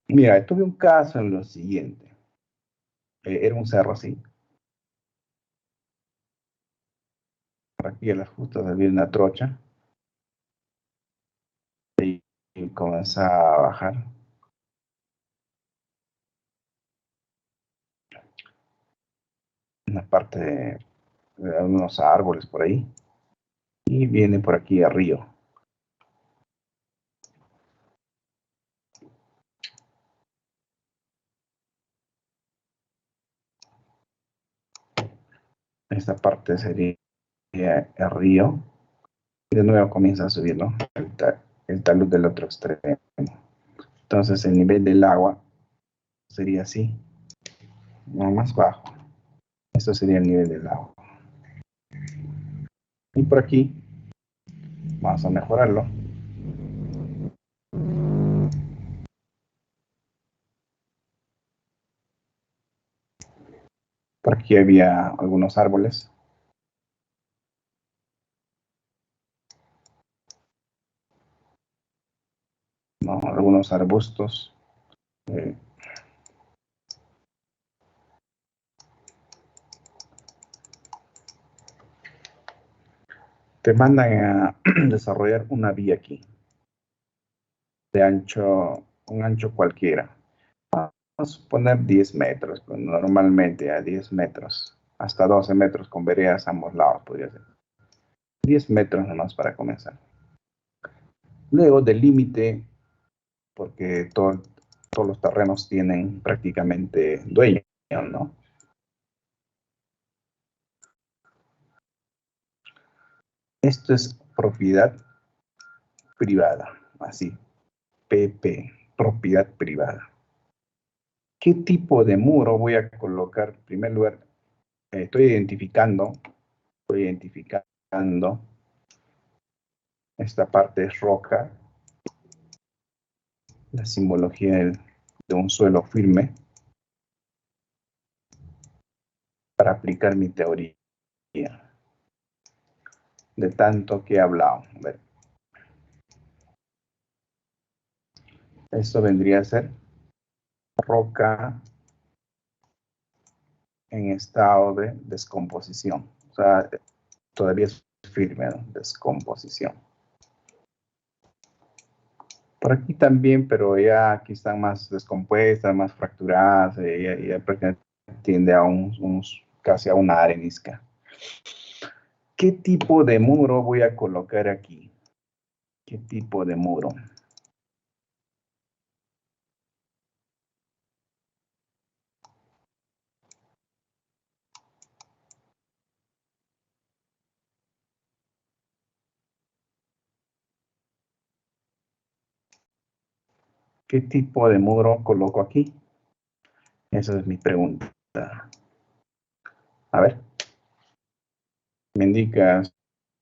[SPEAKER 1] Mira, tuve un caso en lo siguiente. Era un cerro así. Por aquí a las justas había una trocha. Y comenzaba a bajar. Una parte de unos árboles por ahí. Y viene por aquí a río. Esta parte sería el río. Y de nuevo comienza a subir, ¿no? El talud del otro extremo. Entonces el nivel del agua sería así, no más bajo. Esto sería el nivel del agua. Y por aquí vamos a mejorarlo. Por aquí había algunos árboles. ¿No? Algunos arbustos. Eh, te mandan a desarrollar una vía aquí, de ancho, un ancho cualquiera. Vamos a suponer 10 metros, pues, normalmente a 10 metros, hasta 12 metros con veredas a ambos lados podría ser. 10 metros nomás para comenzar. Luego del límite, porque todos los terrenos tienen prácticamente dueño, ¿no? Esto es propiedad privada, así, PP, propiedad privada. ¿Qué tipo de muro voy a colocar? En primer lugar, estoy identificando Voy identificando. Esta parte es roca. La simbología de un suelo firme. Para aplicar mi teoría. De tanto que he hablado. A ver. Esto vendría a ser roca en estado de descomposición. O sea, todavía es firme, ¿no? Descomposición. Por aquí también, pero ya aquí están más descompuestas, más fracturadas, ya prácticamente tiende a casi a una arenisca. ¿Qué tipo de muro voy a colocar aquí? ¿Qué tipo de muro? ¿Qué tipo de muro coloco aquí? Esa es mi pregunta. A ver. Me indica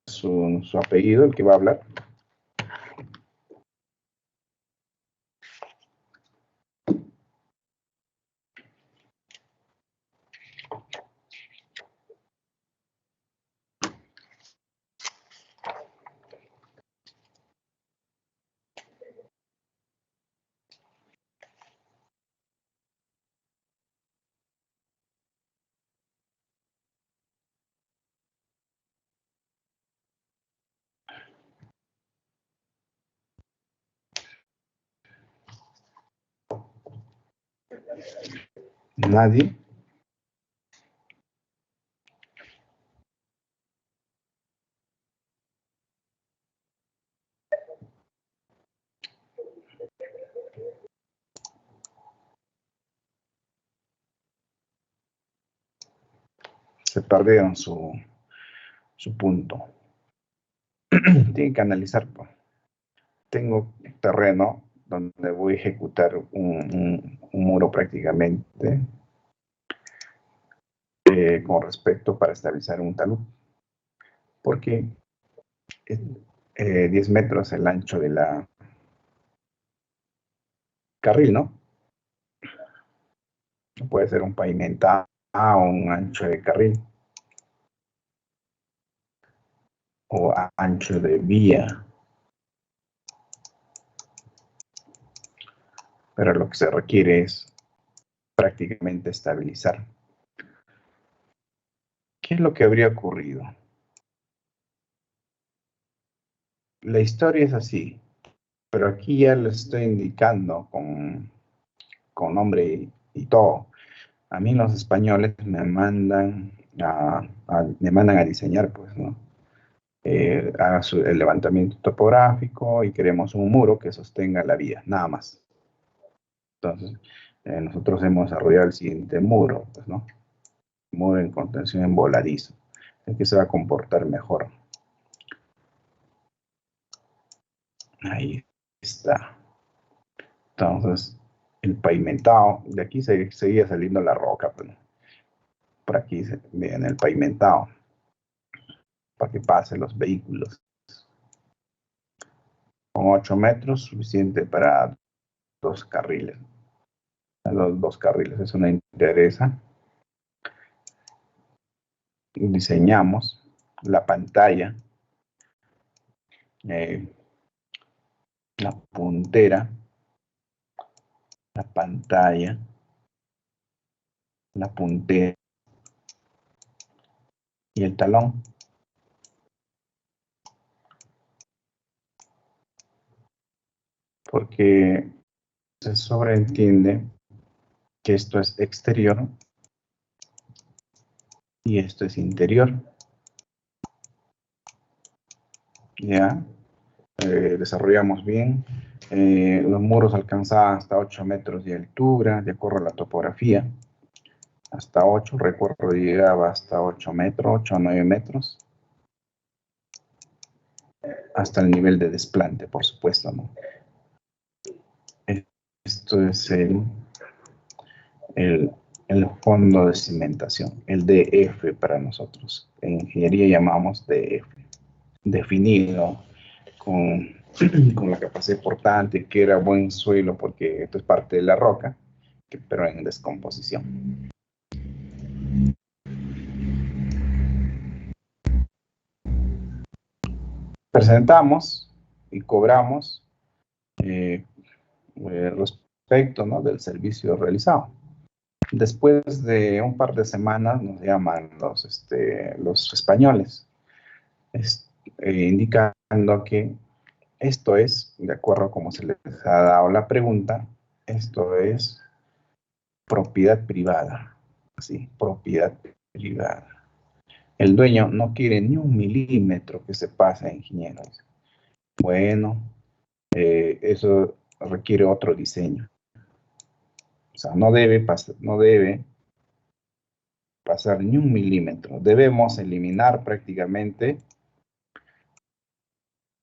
[SPEAKER 1] su apellido, el que va a hablar. Nadie. Se perdieron su punto. Tienen que analizar. Tengo terreno donde voy a ejecutar un muro prácticamente con respecto para estabilizar un talud. Porque es 10 metros el ancho de la carril, ¿no? Puede ser un pavimentado o un ancho de carril. O ancho de vía. Pero lo que se requiere es prácticamente estabilizar. ¿Qué es lo que habría ocurrido? La historia es así, pero aquí ya lo estoy indicando con nombre y todo. A mí los españoles me mandan a diseñar, pues, ¿no? Haga el levantamiento topográfico y queremos un muro que sostenga la vía, nada más. Entonces, nosotros hemos desarrollado el siguiente muro, pues, ¿no? Muro en contención en voladizo, el que se va a comportar mejor. Ahí está. Entonces, el pavimentado, de aquí seguía saliendo la roca, pues, ¿no? Por aquí vean el pavimentado, para que pasen los vehículos. Con 8 metros, suficiente para 2 carriles. Los 2 carriles, eso no interesa. Diseñamos la pantalla, la puntera, la pantalla, la puntera y el talón. Porque se sobreentiende que esto es exterior y esto es interior. Ya, desarrollamos bien. Los muros alcanzaban hasta 8 metros de altura, de acuerdo a la topografía. Hasta 8, recuerdo, llegaba hasta 8 metros, 8 o 9 metros. Hasta el nivel de desplante, por supuesto, ¿no? Esto es el el fondo de cimentación, el DF para nosotros. En ingeniería llamamos DF, definido con, con la capacidad portante, que era buen suelo porque esto es parte de la roca, pero en descomposición. Presentamos y cobramos respecto, ¿no?, del servicio realizado. Después de un par de semanas nos llaman los españoles, indicando que esto es, de acuerdo a cómo se les ha dado la pregunta, esto es propiedad privada. Sí, propiedad privada. El dueño no quiere ni 1 milímetro que se pase, ingeniero. Bueno, eso requiere otro diseño. O sea, no debe pasar ni 1 milímetro. Debemos eliminar prácticamente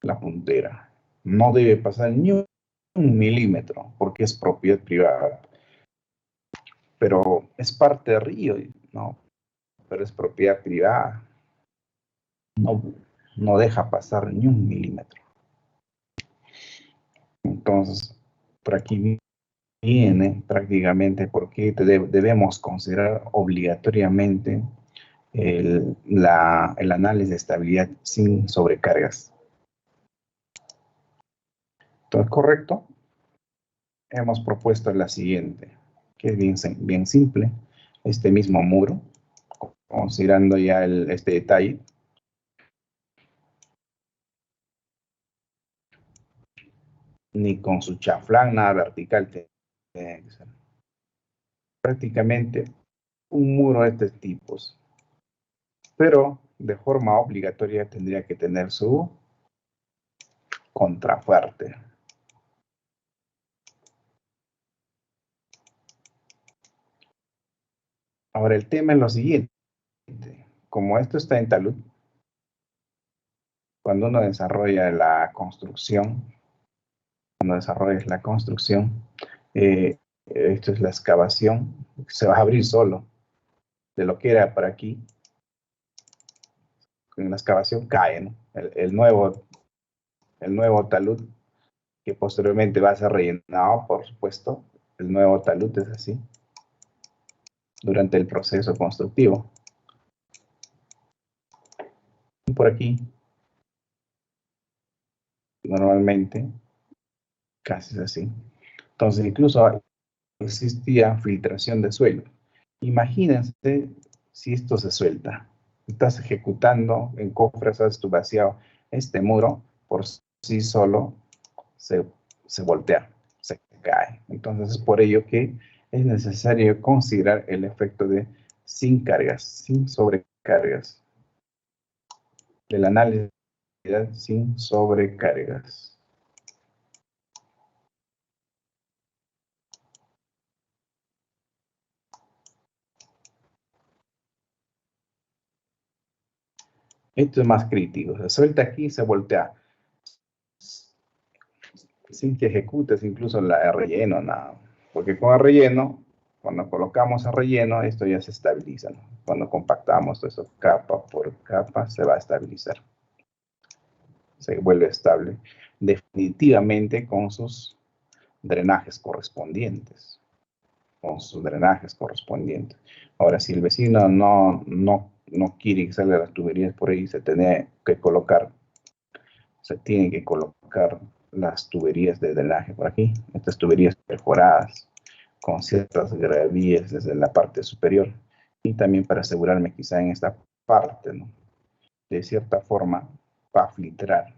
[SPEAKER 1] la puntera. No debe pasar ni 1 milímetro porque es propiedad privada. Pero es parte del río, ¿no? Pero es propiedad privada. No deja pasar ni 1 milímetro. Entonces, por aquí viene prácticamente porque debemos considerar obligatoriamente el análisis de estabilidad sin sobrecargas. Entonces, correcto, hemos propuesto la siguiente, que es bien simple, este mismo muro, considerando ya este detalle. Ni con su chaflán, nada vertical tiene que ser. Prácticamente un muro de estos tipos, pero de forma obligatoria tendría que tener su contrafuerte. Ahora el tema es lo siguiente, como esto está en talud, cuando uno desarrolla la construcción, esto es la excavación, se va a abrir solo, de lo que era por aquí, con la excavación cae, ¿no? El nuevo talud, que posteriormente va a ser rellenado, por supuesto, el nuevo talud es así, durante el proceso constructivo. Y por aquí, normalmente, casi es así. Entonces, incluso existía filtración de suelo. Imagínense si esto se suelta. Estás ejecutando en cofres, haces tu vaciado. Este muro, por sí solo, se voltea, se cae. Entonces, es por ello que es necesario considerar el efecto de sin cargas, sin sobrecargas. Del análisis sin sobrecargas. Esto es más crítico. Se suelta aquí y se voltea. Sin que ejecutes incluso el relleno, nada. Porque con el relleno, cuando colocamos el relleno, esto ya se estabiliza, ¿no? Cuando compactamos eso capa por capa, se va a estabilizar. Se vuelve estable. Definitivamente con sus drenajes correspondientes. Ahora, si el vecino no quiere que salgan las tuberías por ahí, se tiene que colocar las tuberías de drenaje por aquí, estas tuberías perforadas con ciertas gravías desde la parte superior, y también para asegurarme quizá en esta parte, ¿no?, de cierta forma va a filtrar.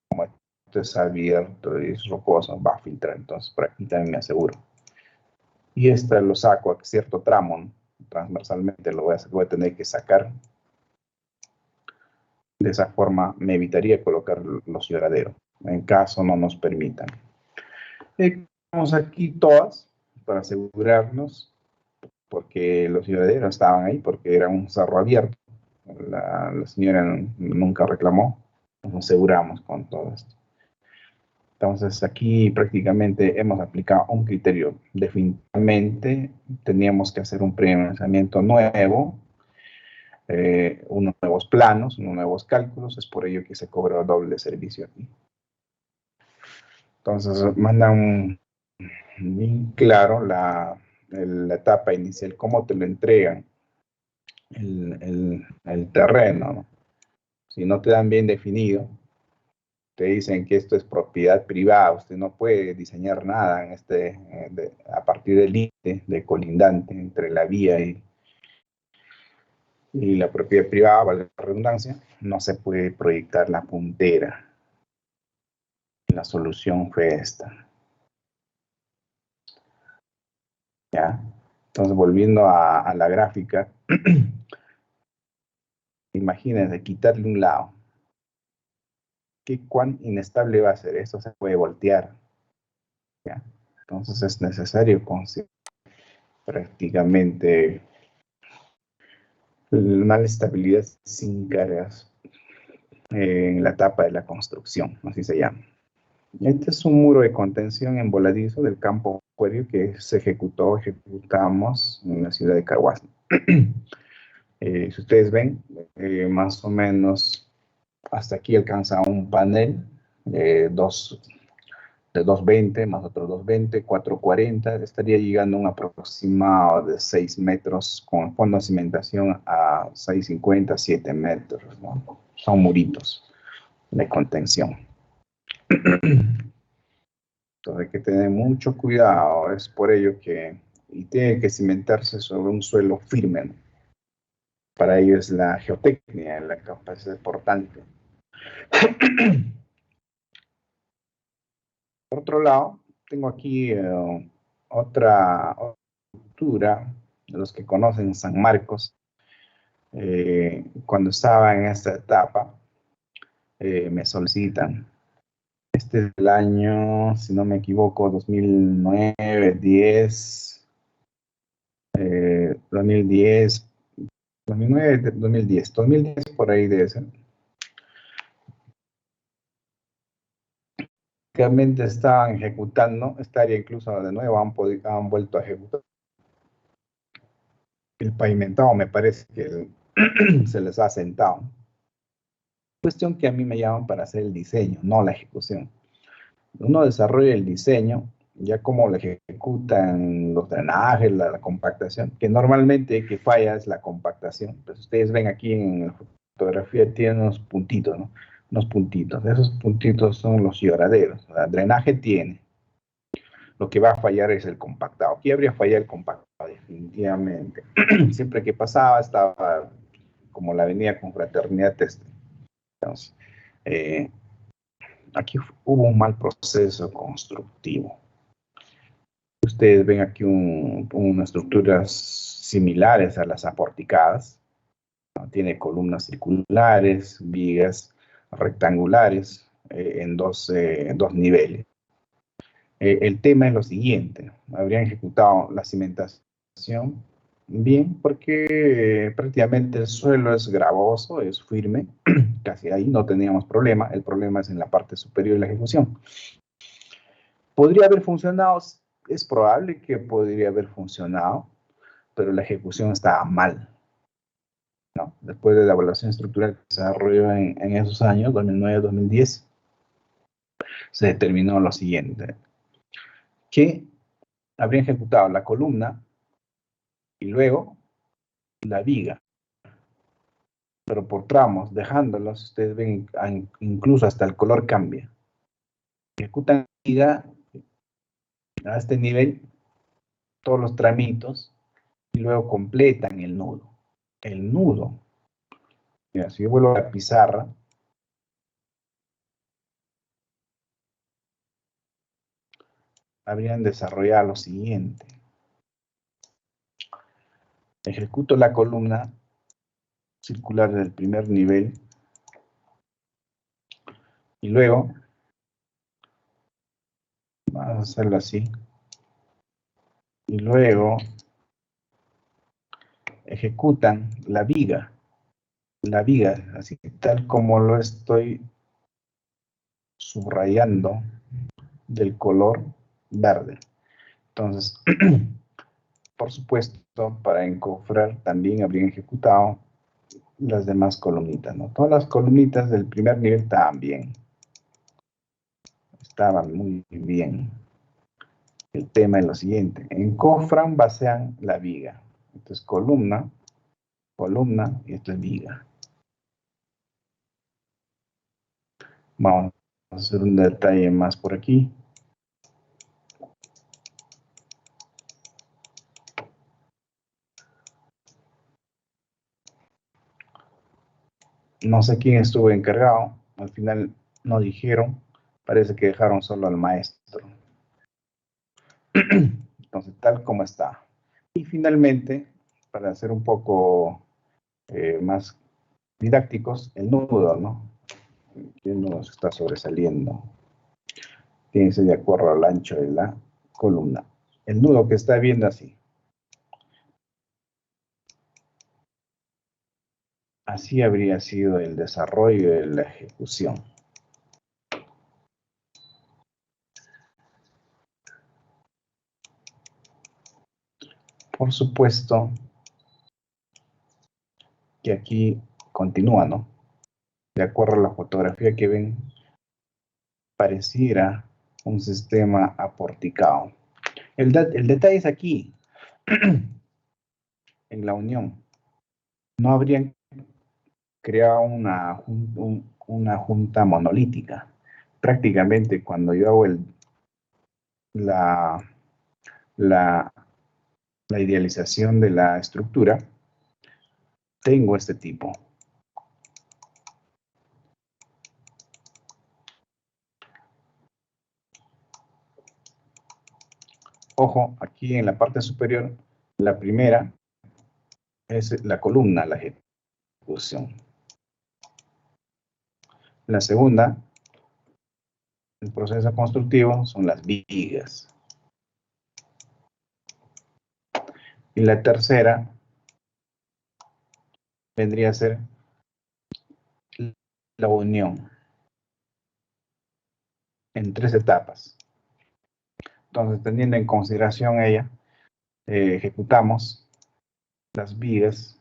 [SPEAKER 1] Como esto es abierto y es rocoso, va a filtrar, entonces por aquí también me aseguro. Y esta lo saco a cierto tramo, ¿no?, transversalmente lo voy a tener que sacar. De esa forma me evitaría colocar los lloraderos, en caso no nos permitan. Vamos aquí todas para asegurarnos, porque los lloraderos estaban ahí, porque era un cerro abierto. La señora nunca reclamó. Nos aseguramos con todo esto. Entonces aquí prácticamente hemos aplicado un criterio. Definitivamente teníamos que hacer un predimensionamiento nuevo, unos nuevos planos, unos nuevos cálculos. Es por ello que se cobra doble servicio aquí. Entonces manda un bien claro la etapa inicial, cómo te lo entregan el terreno, ¿no? Si no te dan bien definido, te dicen que esto es propiedad privada, usted no puede diseñar nada en a partir del límite de colindante entre la vía y la propiedad privada, vale la redundancia, no se puede proyectar la puntera. La solución fue esta. ¿Ya? Entonces, volviendo a la gráfica, imagínense quitarle un lado. ¿Cuán inestable va a ser? Esto se puede voltear. ¿Ya? Entonces es necesario conseguir prácticamente una estabilidad sin cargas en la etapa de la construcción, así se llama. Este es un muro de contención en voladizo del campo acuario que ejecutamos en la ciudad de Caguas. Si ustedes ven, más o menos hasta aquí alcanza un panel de 220 más otro 220, 440, estaría llegando a un aproximado de 6 metros con fondo de cimentación a 650, 7 metros, ¿no? Son muritos de contención. Entonces hay que tener mucho cuidado, es por ello que tiene que cimentarse sobre un suelo firme, ¿no? Para ello es la geotecnia, la capacidad portante. Por otro lado, tengo aquí otra estructura, de los que conocen San Marcos, cuando estaba en esta etapa, me solicitan. Este es el año, si no me equivoco, 2009, 10, 2010, 2009, 2010, 2010 por ahí debe ser. Realmente estaban ejecutando, esta área incluso de nuevo han vuelto a ejecutar. El pavimentado me parece que se les ha sentado. Cuestión que a mí me llaman para hacer el diseño, no la ejecución. Uno desarrolla el diseño, ya como lo ejecutan los drenajes, la compactación, que normalmente que falla es la compactación. Pues ustedes ven aquí en la fotografía, tiene unos puntitos, ¿no? Unos puntitos. Esos puntitos son los lloraderos. El drenaje tiene. Lo que va a fallar es el compactado. Aquí habría fallado el compactado, definitivamente. Siempre que pasaba, estaba como la avenida Confraternidad Teste. Entonces, aquí hubo un mal proceso constructivo. Ustedes ven aquí unas estructuras similares a las aporticadas, ¿no? Tiene columnas circulares, vigas rectangulares en dos niveles. El tema es lo siguiente: habrían ejecutado la cimentación bien porque prácticamente el suelo es gravoso, es firme, casi ahí no teníamos problema. El problema es en la parte superior de la ejecución. ¿Podría haber funcionado? Es probable que podría haber funcionado, pero la ejecución estaba mal, ¿no? Después de la evaluación estructural que se desarrolló en esos años, 2009-2010, se determinó lo siguiente: que habría ejecutado la columna y luego la viga, pero por tramos, dejándolos, ustedes ven, incluso hasta el color cambia. Ejecutan la viga a este nivel, todos los tramitos, y luego completan el nudo. El nudo, mira, si yo vuelvo a la pizarra, habrían desarrollado lo siguiente: ejecuto la columna circular del primer nivel y luego, vamos a hacerlo así, y luego ejecutan la viga, así tal como lo estoy subrayando del color verde. Entonces, por supuesto, para encofrar también habrían ejecutado las demás columnitas, ¿no? Todas las columnitas del primer nivel estaban bien. Estaban muy bien. El tema es lo siguiente. Encofran, vacían la viga. Entonces, columna, columna, y esto es viga. Vamos a hacer un detalle más por aquí. No sé quién estuvo encargado. Al final no dijeron. Parece que dejaron solo al maestro. Entonces, tal como está. Y finalmente, para hacer un poco más didácticos, el nudo, ¿no? El nudo está sobresaliendo. Tiene que ser de acuerdo al ancho de la columna. El nudo que está viendo así. Así habría sido el desarrollo de la ejecución. Por supuesto que aquí continúa, ¿no? De acuerdo a la fotografía que ven, pareciera un sistema aporticado. El detalle es aquí, en la unión. No habrían creado una junta monolítica. Prácticamente cuando yo hago la, la, la idealización de la estructura, tengo este tipo. Ojo, aquí en la parte superior, la primera es la columna, la ejecución. La segunda, el proceso constructivo, son las vigas. Y la tercera vendría a ser la unión en 3 etapas. Entonces, teniendo en consideración ella, ejecutamos las vigas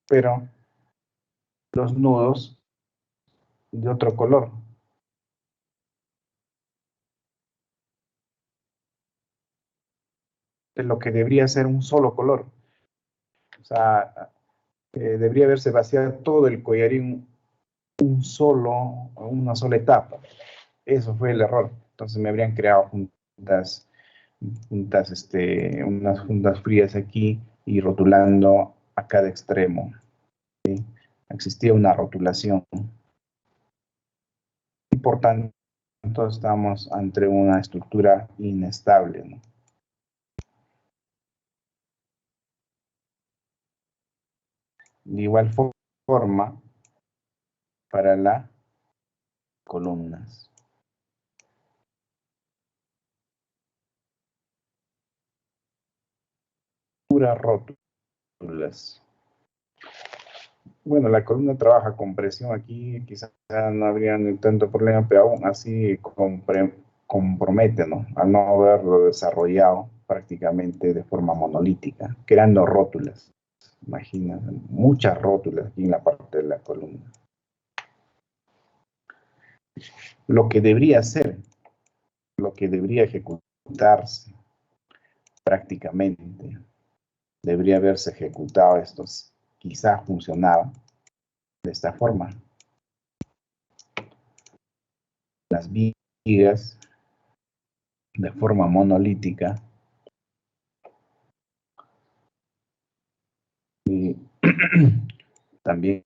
[SPEAKER 1] pero los nudos de otro color. De lo que debería ser un solo color. O sea, debería haberse vaciado todo el collarín una sola etapa. Eso fue el error. Entonces me habrían creado unas juntas frías aquí y rotulando a cada extremo. ¿Sí? Existía una rotulación. Y por tanto, estamos ante una estructura inestable, ¿no? De igual forma, para las columnas. Puras rótulas. Bueno, la columna trabaja con presión aquí, quizás no habría tanto problema, pero aún así compromete, ¿no? Al no haberlo desarrollado prácticamente de forma monolítica, creando rótulas. Imagínate, muchas rótulas aquí en la parte de la columna. Lo que debería ser, lo que debería ejecutarse prácticamente, debería haberse ejecutado esto, quizás funcionaba de esta forma. Las vigas de forma monolítica y también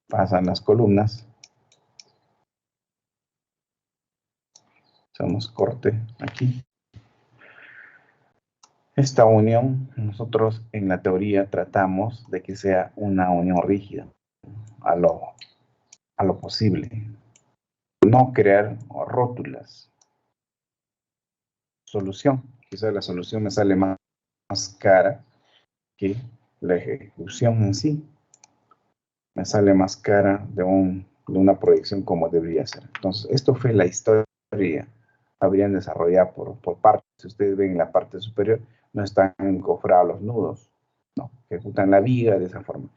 [SPEAKER 1] pasan las columnas. Hacemos corte aquí. Esta unión, nosotros en la teoría tratamos de que sea una unión rígida, a lo posible. No crear rótulas. Solución. Quizás la solución me sale más cara que la ejecución en sí me sale más cara de una proyección como debería ser. Entonces, esto fue la historia. Habrían desarrollado por partes. Si ustedes ven en la parte superior, no están encofrados los nudos, no, ejecutan la viga de esa forma.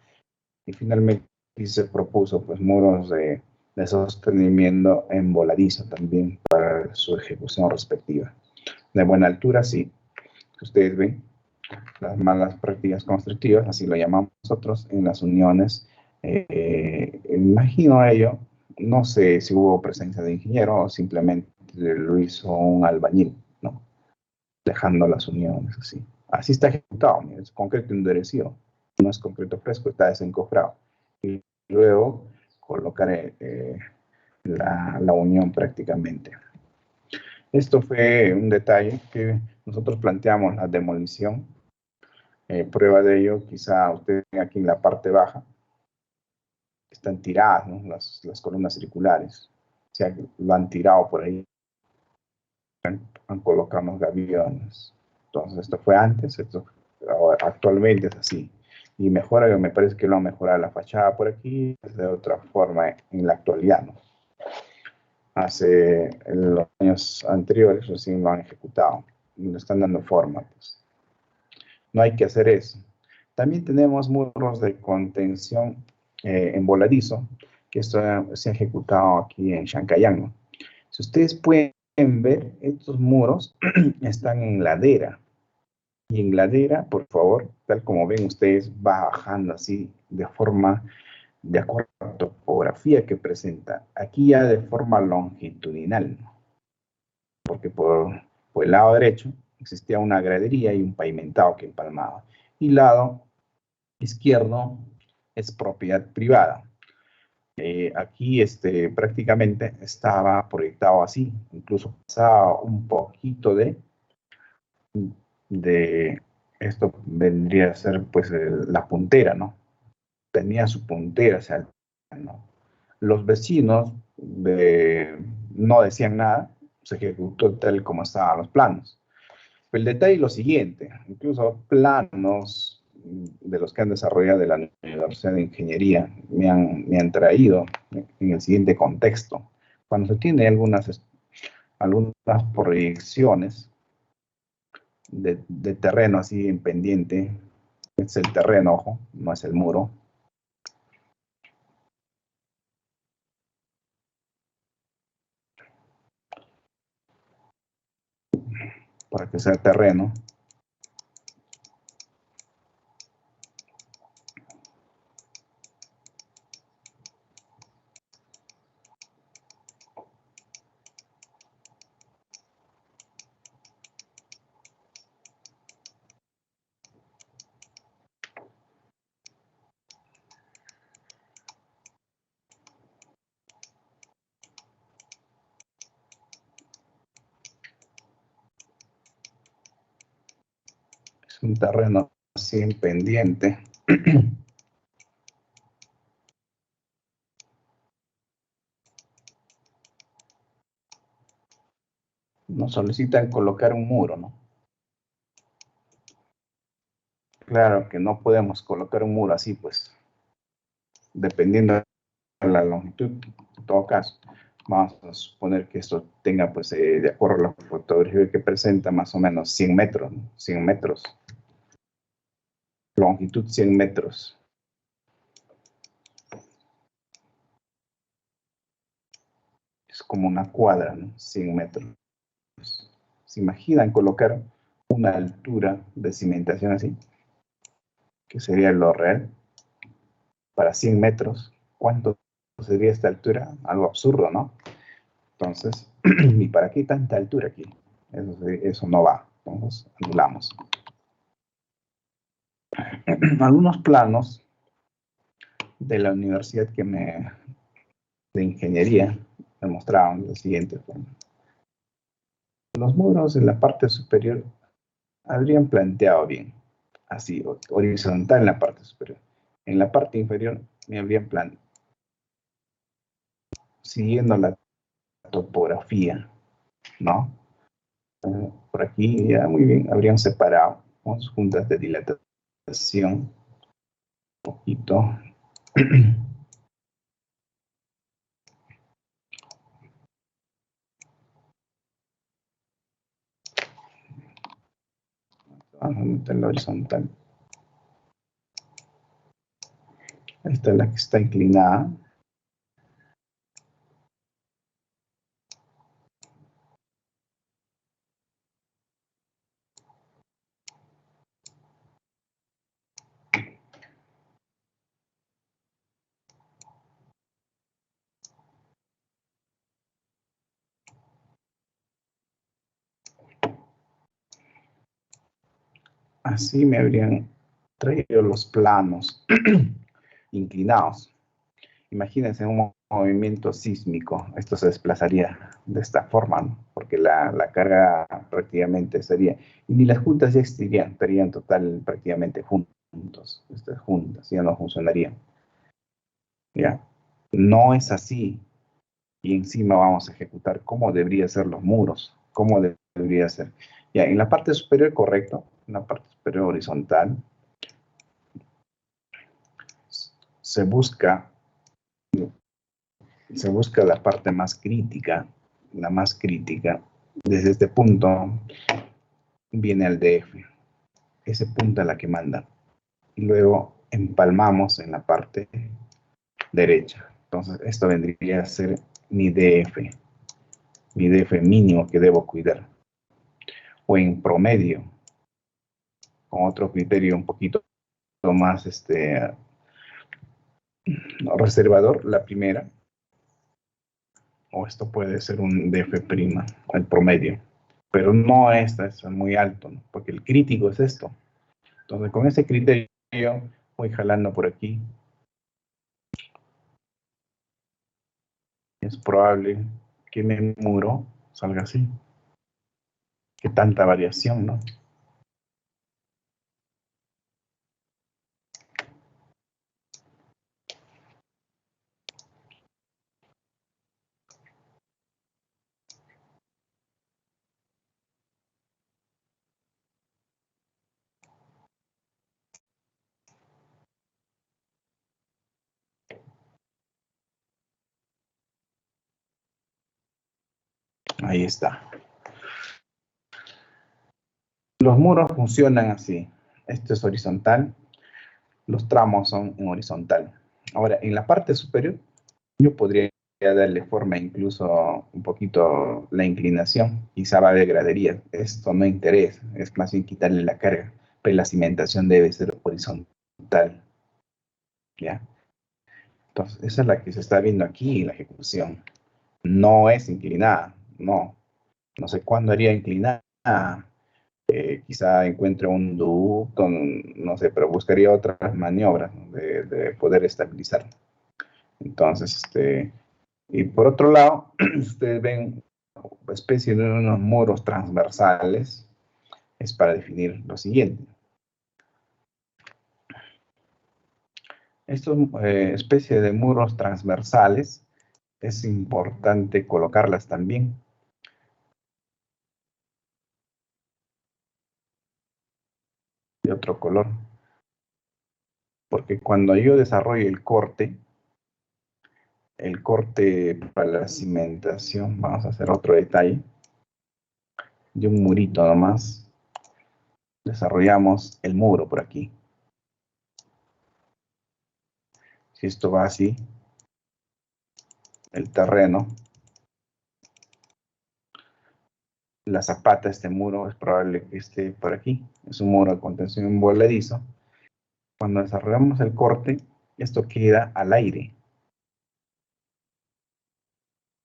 [SPEAKER 1] Y finalmente se propuso pues muros de sostenimiento en voladizo también para su ejecución respectiva. De buena altura, sí. Ustedes ven las malas prácticas constructivas, así lo llamamos nosotros, en las uniones. Imagino ello, no sé si hubo presencia de ingeniero o simplemente lo hizo un albañil, ¿no? Dejando las uniones así. Así está ejecutado, es concreto endurecido, no es concreto fresco, está desencofrado. Y luego colocar la unión prácticamente. Esto fue un detalle que nosotros planteamos la demolición. Prueba de ello, quizá usted tenga aquí en la parte baja, están tiradas, ¿no? Las columnas circulares. O sea, lo han tirado por ahí, han colocado unos gaviones. Entonces, esto fue antes, esto ahora, actualmente es así. Y mejora, me parece que lo han mejorado la fachada por aquí, de otra forma en la actualidad, ¿no? Hace en los años anteriores recién lo han ejecutado, y lo están dando forma, pues. No hay que hacer eso. También tenemos muros de contención en voladizo, que esto se ha ejecutado aquí en Chancayán, ¿no? Si ustedes pueden ver, estos muros están en ladera. Y en ladera, por favor, tal como ven ustedes, va bajando así de forma, de acuerdo a la topografía que presenta. Aquí ya de forma longitudinal, ¿no? Porque por el lado derecho existía una gradería y un pavimentado que empalmaba. Y lado izquierdo es propiedad privada. Aquí prácticamente estaba proyectado así, incluso pasaba un poquito de esto vendría a ser pues la puntera, ¿no? Tenía su puntera, o sea, ¿no? Los vecinos no decían nada, se ejecutó tal como estaban los planos. El detalle es lo siguiente, incluso planos de los que han desarrollado de la Universidad de Ingeniería me han traído en el siguiente contexto. Cuando se tiene algunas proyecciones de terreno así en pendiente, es el terreno, ojo, no es el muro. Para que sea terreno. Es un terreno así en pendiente. Nos solicitan colocar un muro, ¿no? Claro que no podemos colocar un muro así, pues, dependiendo de la longitud, en todo caso. Vamos a suponer que esto tenga, pues, de acuerdo a la fotografía que presenta, más o menos 100 metros, ¿no? 100 metros. Longitud 100 metros. Es como una cuadra, ¿no? 100 metros. ¿Se imaginan colocar una altura de cimentación así? Que sería lo real. Para 100 metros, ¿cuánto sería esta altura? Algo absurdo, ¿no? Entonces, ¿y para qué tanta altura aquí? Eso no va. Entonces, anulamos. Algunos planos de la universidad de ingeniería me mostraban lo siguiente. Los muros en la parte superior habrían planteado bien, así, horizontal en la parte superior. En la parte inferior me habrían planteado, siguiendo la topografía, ¿no? Por aquí ya muy bien, habrían separado, ¿no? Juntas de dilatación. poquito. En la horizontal. Esta es la que está inclinada. Así me habrían traído los planos inclinados. Imagínense un movimiento sísmico. Esto se desplazaría de esta forma, ¿no? Porque la carga prácticamente sería... Y ni las juntas ya existirían, estarían total prácticamente juntos. Estas juntas ya no funcionarían. ¿Ya? No es así. Y encima vamos a ejecutar cómo deberían ser los muros. Cómo debería ser. Ya, en la parte superior, correcto. En la parte superior horizontal. Se busca la parte más crítica, la más crítica. Desde este punto viene el DF. Ese punto es la que manda. Y luego empalmamos en la parte derecha. Entonces, esto vendría a ser mi DF mínimo que debo cuidar. O en promedio, con otro criterio un poquito más reservador, la primera. O esto puede ser un DF', el promedio. Pero no esta es muy alto, ¿no? Porque el crítico es esto. Entonces, con ese criterio voy jalando por aquí. Es probable que mi muro salga así. Qué tanta variación, ¿no? Ahí está. Los muros funcionan así. Esto es horizontal. Los tramos son en horizontal. Ahora, en la parte superior, yo podría darle forma incluso un poquito la inclinación. Quizá va de gradería. Esto no interesa. Es más bien quitarle la carga. Pero la cimentación debe ser horizontal. ¿Ya? Entonces, esa es la que se está viendo aquí, la ejecución. No es inclinada, no. No sé cuándo haría inclinada. Quizá encuentre un ducto, no sé, pero buscaría otras maniobras, ¿no? de poder estabilizar. Entonces, y por otro lado, ustedes ven una especie de unos muros transversales, es para definir lo siguiente. Estos especie de muros transversales es importante colocarlas también. De otro color. Porque cuando yo desarrollo el corte para la cimentación, vamos a hacer otro detalle, de un murito nomás, desarrollamos el muro por aquí. Si esto va así, el terreno, la zapata de este muro es probable que esté por aquí. Es un muro de contención envoladizo. Cuando desarrollamos el corte, esto queda al aire.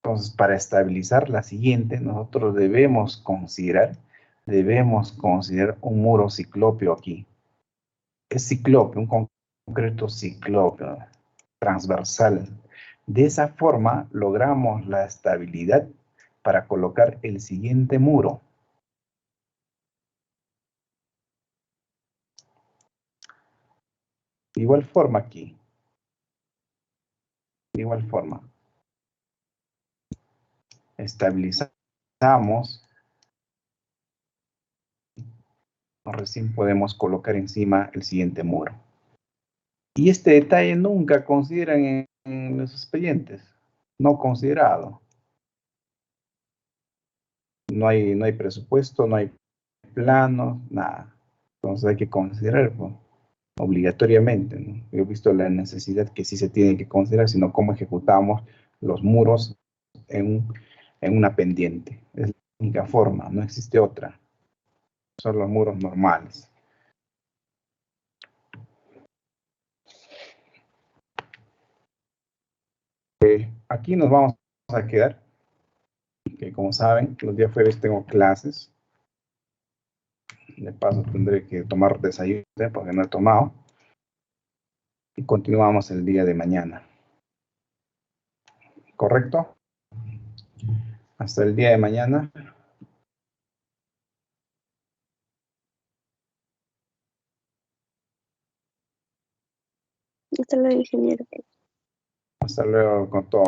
[SPEAKER 1] Entonces, para estabilizar la siguiente, nosotros debemos considerar un muro ciclópeo aquí. Es ciclópeo, un concreto ciclópeo, transversal. De esa forma, logramos la estabilidad para colocar el siguiente muro. De igual forma aquí. De igual forma. Estabilizamos. Recién podemos colocar encima el siguiente muro. Y este detalle nunca consideran en los expedientes, no considerado. No hay presupuesto, no hay plano, nada. Entonces hay que considerar, pues, obligatoriamente, ¿no? Yo he visto la necesidad que sí se tiene que considerar, sino cómo ejecutamos los muros en una pendiente. Es la única forma, no existe otra. Son los muros normales. Aquí nos vamos a quedar, que como saben, los días jueves tengo clases. De paso tendré que tomar desayuno porque no he tomado. Y continuamos el día de mañana. ¿Correcto? Hasta el día de mañana.
[SPEAKER 2] Hasta luego, ingeniero.
[SPEAKER 1] Hasta luego con todo.